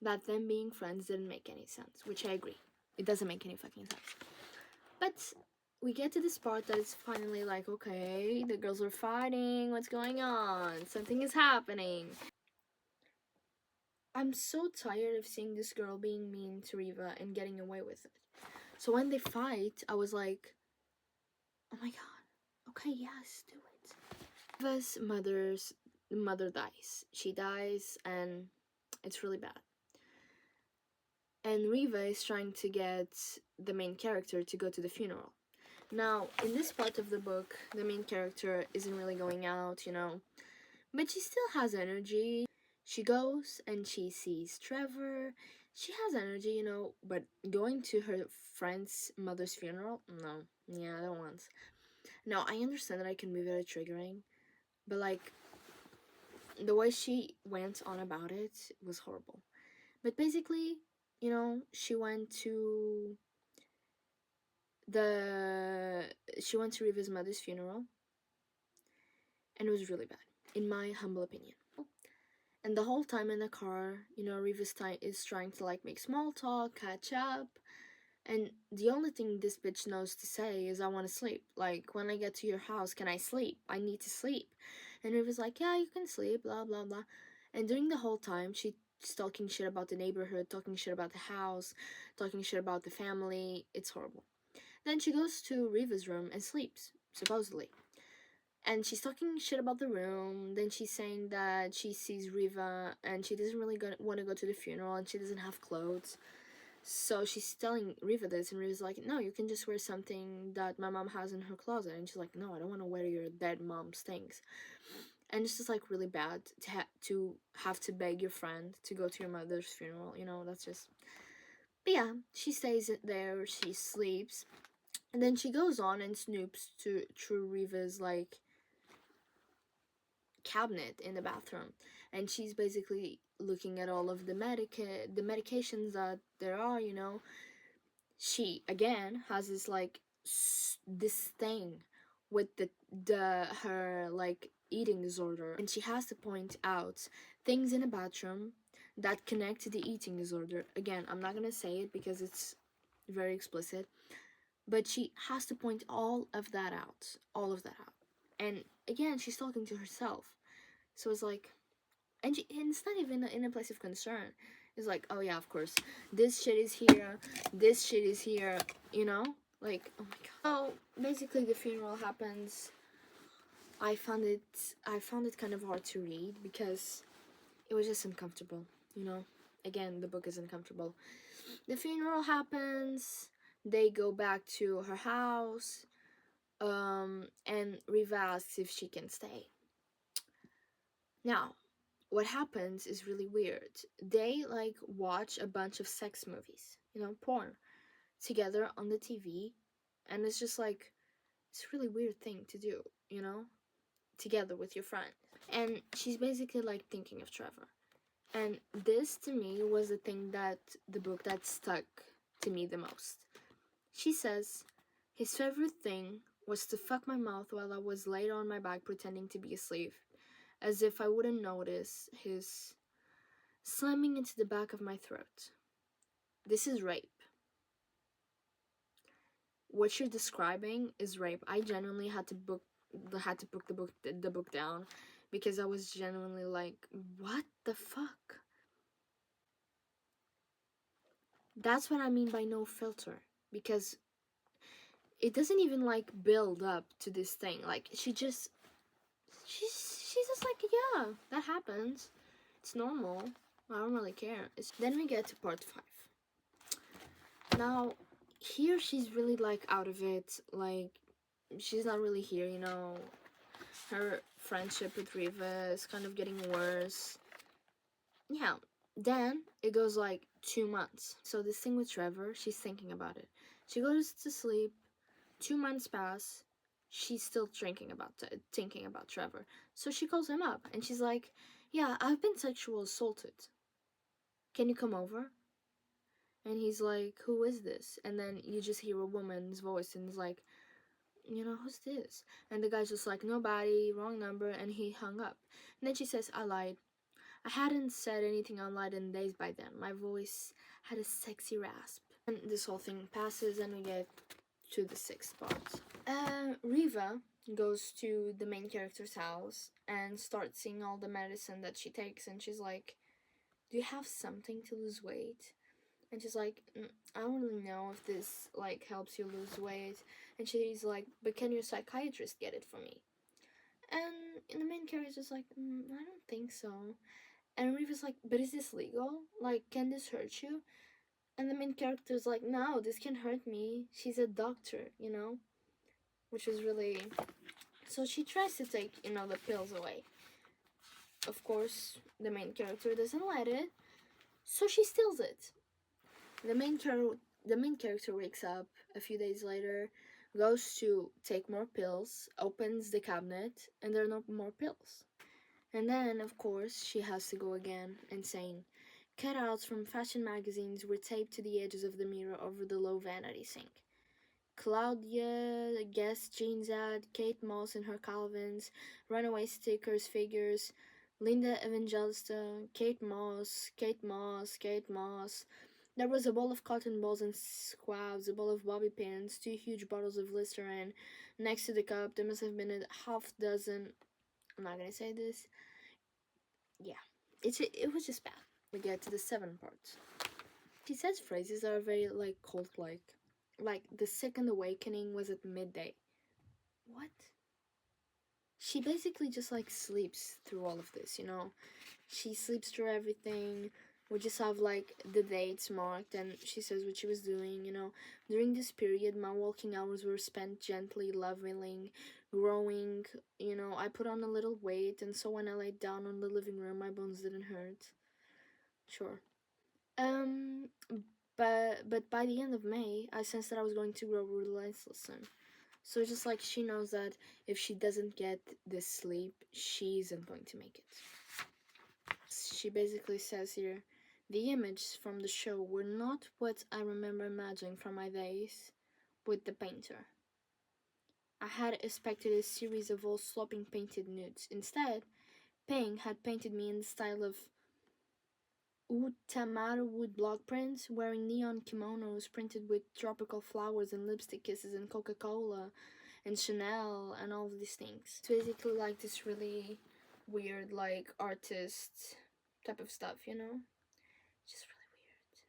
that them being friends didn't make any sense, which I agree. It doesn't make any fucking sense. But we get to this part that is finally like, okay, the girls are fighting, what's going on? Something is happening. I'm so tired of seeing this girl being mean to Riva and getting away with it. So when they fight, I was like, oh my god, okay, yes, do it. Riva's mother dies. She dies, and it's really bad. And Riva is trying to get the main character to go to the funeral. Now, in this part of the book, the main character isn't really going out, but she still has energy. She goes and she sees Trevor. She has energy, but going to her friend's mother's funeral? No. Yeah, I don't want. Now, I understand that I can be very triggering, but like, the way she went on about it was horrible. But basically, she went to Riva's mother's funeral, and it was really bad, in my humble opinion. And the whole time in the car, Riva is trying to like make small talk, catch up, and the only thing this bitch knows to say is, I want to sleep. Like, when I get to your house, can I sleep? I need to sleep. And Riva's like, yeah, you can sleep, blah, blah, blah. And during the whole time, she's talking shit about the neighborhood, talking shit about the house, talking shit about the family. It's horrible. Then she goes to Riva's room and sleeps, supposedly. And she's talking shit about the room. Then she's saying that she sees Riva and she doesn't really want to go to the funeral and she doesn't have clothes. So she's telling Riva this, and Riva's like, no, you can just wear something that my mom has in her closet. And she's like, no, I don't want to wear your dead mom's things. And it's just like really bad to have to beg your friend to go to your mother's funeral. That's just. But yeah, she stays there, she sleeps. And then she goes on and snoops through Riva's like cabinet in the bathroom, and she's basically looking at all of the medications that there are. She again has this like this thing with her like eating disorder, and she has to point out things in the bathroom that connect to the eating disorder. Again, I'm not gonna say it because it's very explicit, but she has to point all of that out. And again, she's talking to herself. So it's like, and it's not even in a place of concern. It's like, oh yeah, of course, this shit is here, Like, oh my god. So basically, the funeral happens. I found it kind of hard to read because it was just uncomfortable. Again, the book is uncomfortable. The funeral happens. They go back to her house. And Riva asks if she can stay. Now, what happens is really weird. They like watch a bunch of sex movies, porn, together on the TV, and it's just like, it's a really weird thing to do, together with your friend. And she's basically like thinking of Trevor. And this to me was the thing the book that stuck to me the most. She says, his favorite thing was to fuck my mouth while I was laid on my back pretending to be asleep, as if I wouldn't notice his slamming into the back of my throat. This is rape. What you're describing is rape. I genuinely had to put the book down because I was genuinely like, what the fuck? That's what I mean by no filter, because it doesn't even like build up to this thing. Like she's just like, yeah, that happens. It's normal. I don't really care. Then we get to part 5. Now, here she's really like out of it. Like, she's not really here, Her friendship with Riva is kind of getting worse. Yeah. Then it goes like 2 months. So this thing with Trevor, she's thinking about it. She goes to sleep. 2 months pass. she's still thinking about Trevor. So she calls him up and she's like, "Yeah, I've been sexual assaulted. Can you come over?" And he's like, "Who is this?" And then you just hear a woman's voice and it's like, "Who's this?" And the guy's just like, "Nobody, wrong number," and he hung up. And then she says, "I lied. I hadn't said anything online in days by then. My voice had a sexy rasp." And this whole thing passes and we get to the sixth part. Riva goes to the main character's house and starts seeing all the medicine that she takes, and she's like, "Do you have something to lose weight?" And she's like, "I don't really know if this like helps you lose weight." And she's like, "But can your psychiatrist get it for me?" And the main character's like, "I don't think so." And Riva's like, "But is this legal? Like, can this hurt you?" And the main character's like, "No, this can hurt me. She's a doctor. Which is really... So she tries to take, the pills away. Of course, the main character doesn't let it, so she steals it. The main character wakes up a few days later, goes to take more pills, opens the cabinet, and there are no more pills. And then, of course, she has to go again, insane. Cutouts from fashion magazines were taped to the edges of the mirror over the low vanity sink. Claudia Guess jeans ad, Kate Moss in her Calvins, runaway stickers, figures, Linda Evangelista, Kate Moss, Kate Moss, Kate Moss. There was a bowl of cotton balls and squabs, a bowl of bobby pins, 2 huge bottles of Listerine. Next to the cup, there must have been a half dozen. I'm not gonna say this. Yeah, it was just bad. We get to the seventh part. She says phrases that are very like cult-like. Like the second awakening was at midday. What? She basically just like sleeps through all of this. She sleeps through everything. We just have like the dates marked and she says what she was doing. During this period, my walking hours were spent gently leveling, growing. I put on a little weight, and so when I laid down on the living room, my bones didn't hurt. Sure. Um, but by the end of May, I sensed that I was going to grow relentless. So it's just like she knows that if she doesn't get this sleep, she isn't going to make it. She basically says here, the images from the show were not what I remember imagining from my days with the painter. I had expected a series of all sloping painted nudes. Instead, Ping had painted me in the style of Utamaro wood block prints, wearing neon kimonos printed with tropical flowers and lipstick kisses and Coca-Cola and Chanel and all of these things. It's basically like this really weird, like, artist type of stuff. Just really weird.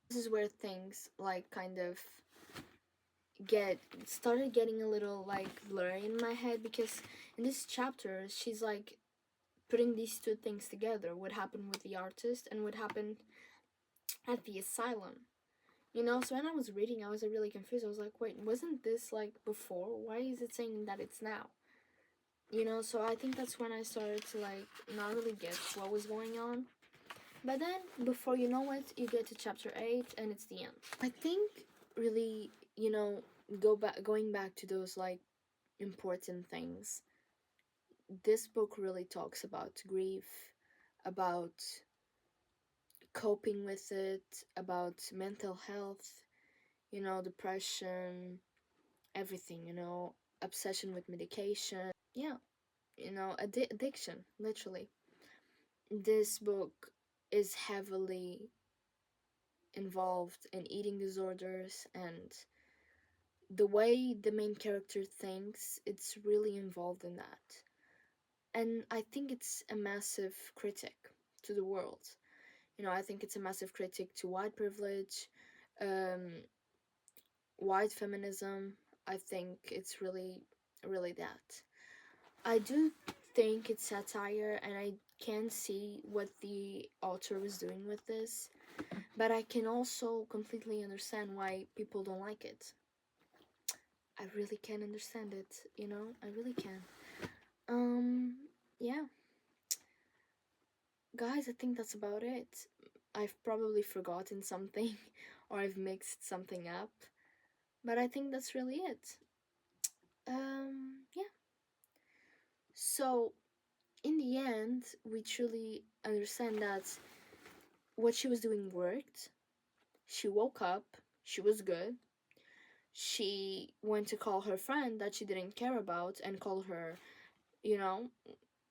This is where things, like, kind of started getting a little, like, blurry in my head, because in this chapter, she's, like, putting these two things together, what happened with the artist and what happened at the asylum. So when I was reading, I was really confused. I was like, wait, wasn't this like before? Why is it saying that it's now? So I think that's when I started to like not really get what was going on. But then, before you know it, you get to chapter 8 and it's the end. I think really, going back to those like important things, this book really talks about grief, about coping with it, about mental health, depression, everything, obsession with medication. Yeah, addiction, literally. This book is heavily involved in eating disorders, and the way the main character thinks, it's really involved in that. And I think it's a massive critic to the world. I think it's a massive critic to white privilege, um, white feminism. I think it's really, really that. I do think it's satire, and I can see what the author was doing with this, but I can also completely understand why people don't like it. I really can understand it, I really can. Yeah. Guys, I think that's about it. I've probably forgotten something or I've mixed something up, but I think that's really it. Yeah. So in the end, we truly understand that what she was doing worked. She woke up, she was good. She went to call her friend that she didn't care about and call her, you know,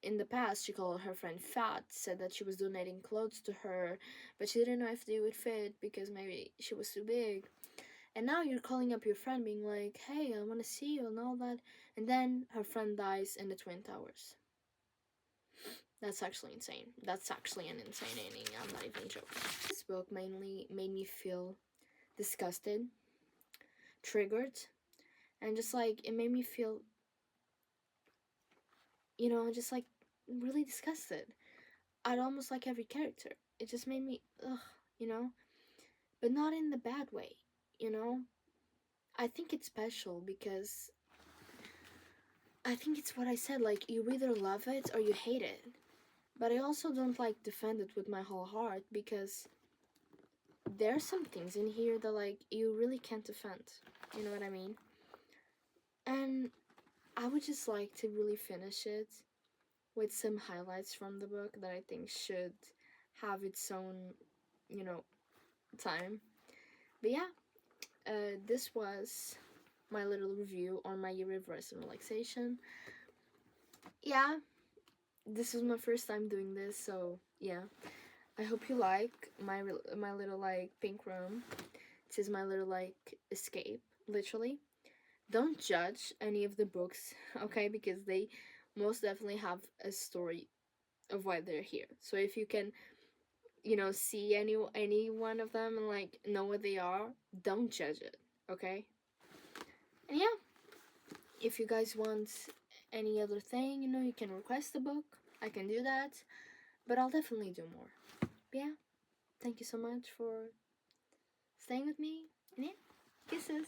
in the past she called her friend fat, said that she was donating clothes to her, but she didn't know if they would fit because maybe she was too big. And now you're calling up your friend being like, hey, I want to see you and all that. And then her friend dies in the Twin Towers. That's actually insane. That's actually an insane ending. I'm not even joking. This book mainly made me feel disgusted, triggered, and just like it made me feel, just like really disgusted. I'd almost like every character. It just made me, ugh, you know? But not in the bad way, you know? I think it's special because I think it's what I said, like, you either love it or you hate it. But I also don't like defend it with my whole heart because there are some things in here that, like, you really can't defend. You know what I mean? And I would just like to really finish it with some highlights from the book that I think should have its own, you know, time. But yeah, this was my little review on my year of rest and relaxation. Yeah, this is my first time doing this, so yeah. I hope you like my little like pink room. This is my little like escape, literally. Don't judge any of the books, okay? Because they most definitely have a story of why they're here. So if you can, see any one of them and like know what they are, don't judge it, okay? And yeah, if you guys want any other thing, you can request a book. I can do that, but I'll definitely do more. But yeah, thank you so much for staying with me. And yeah, kisses.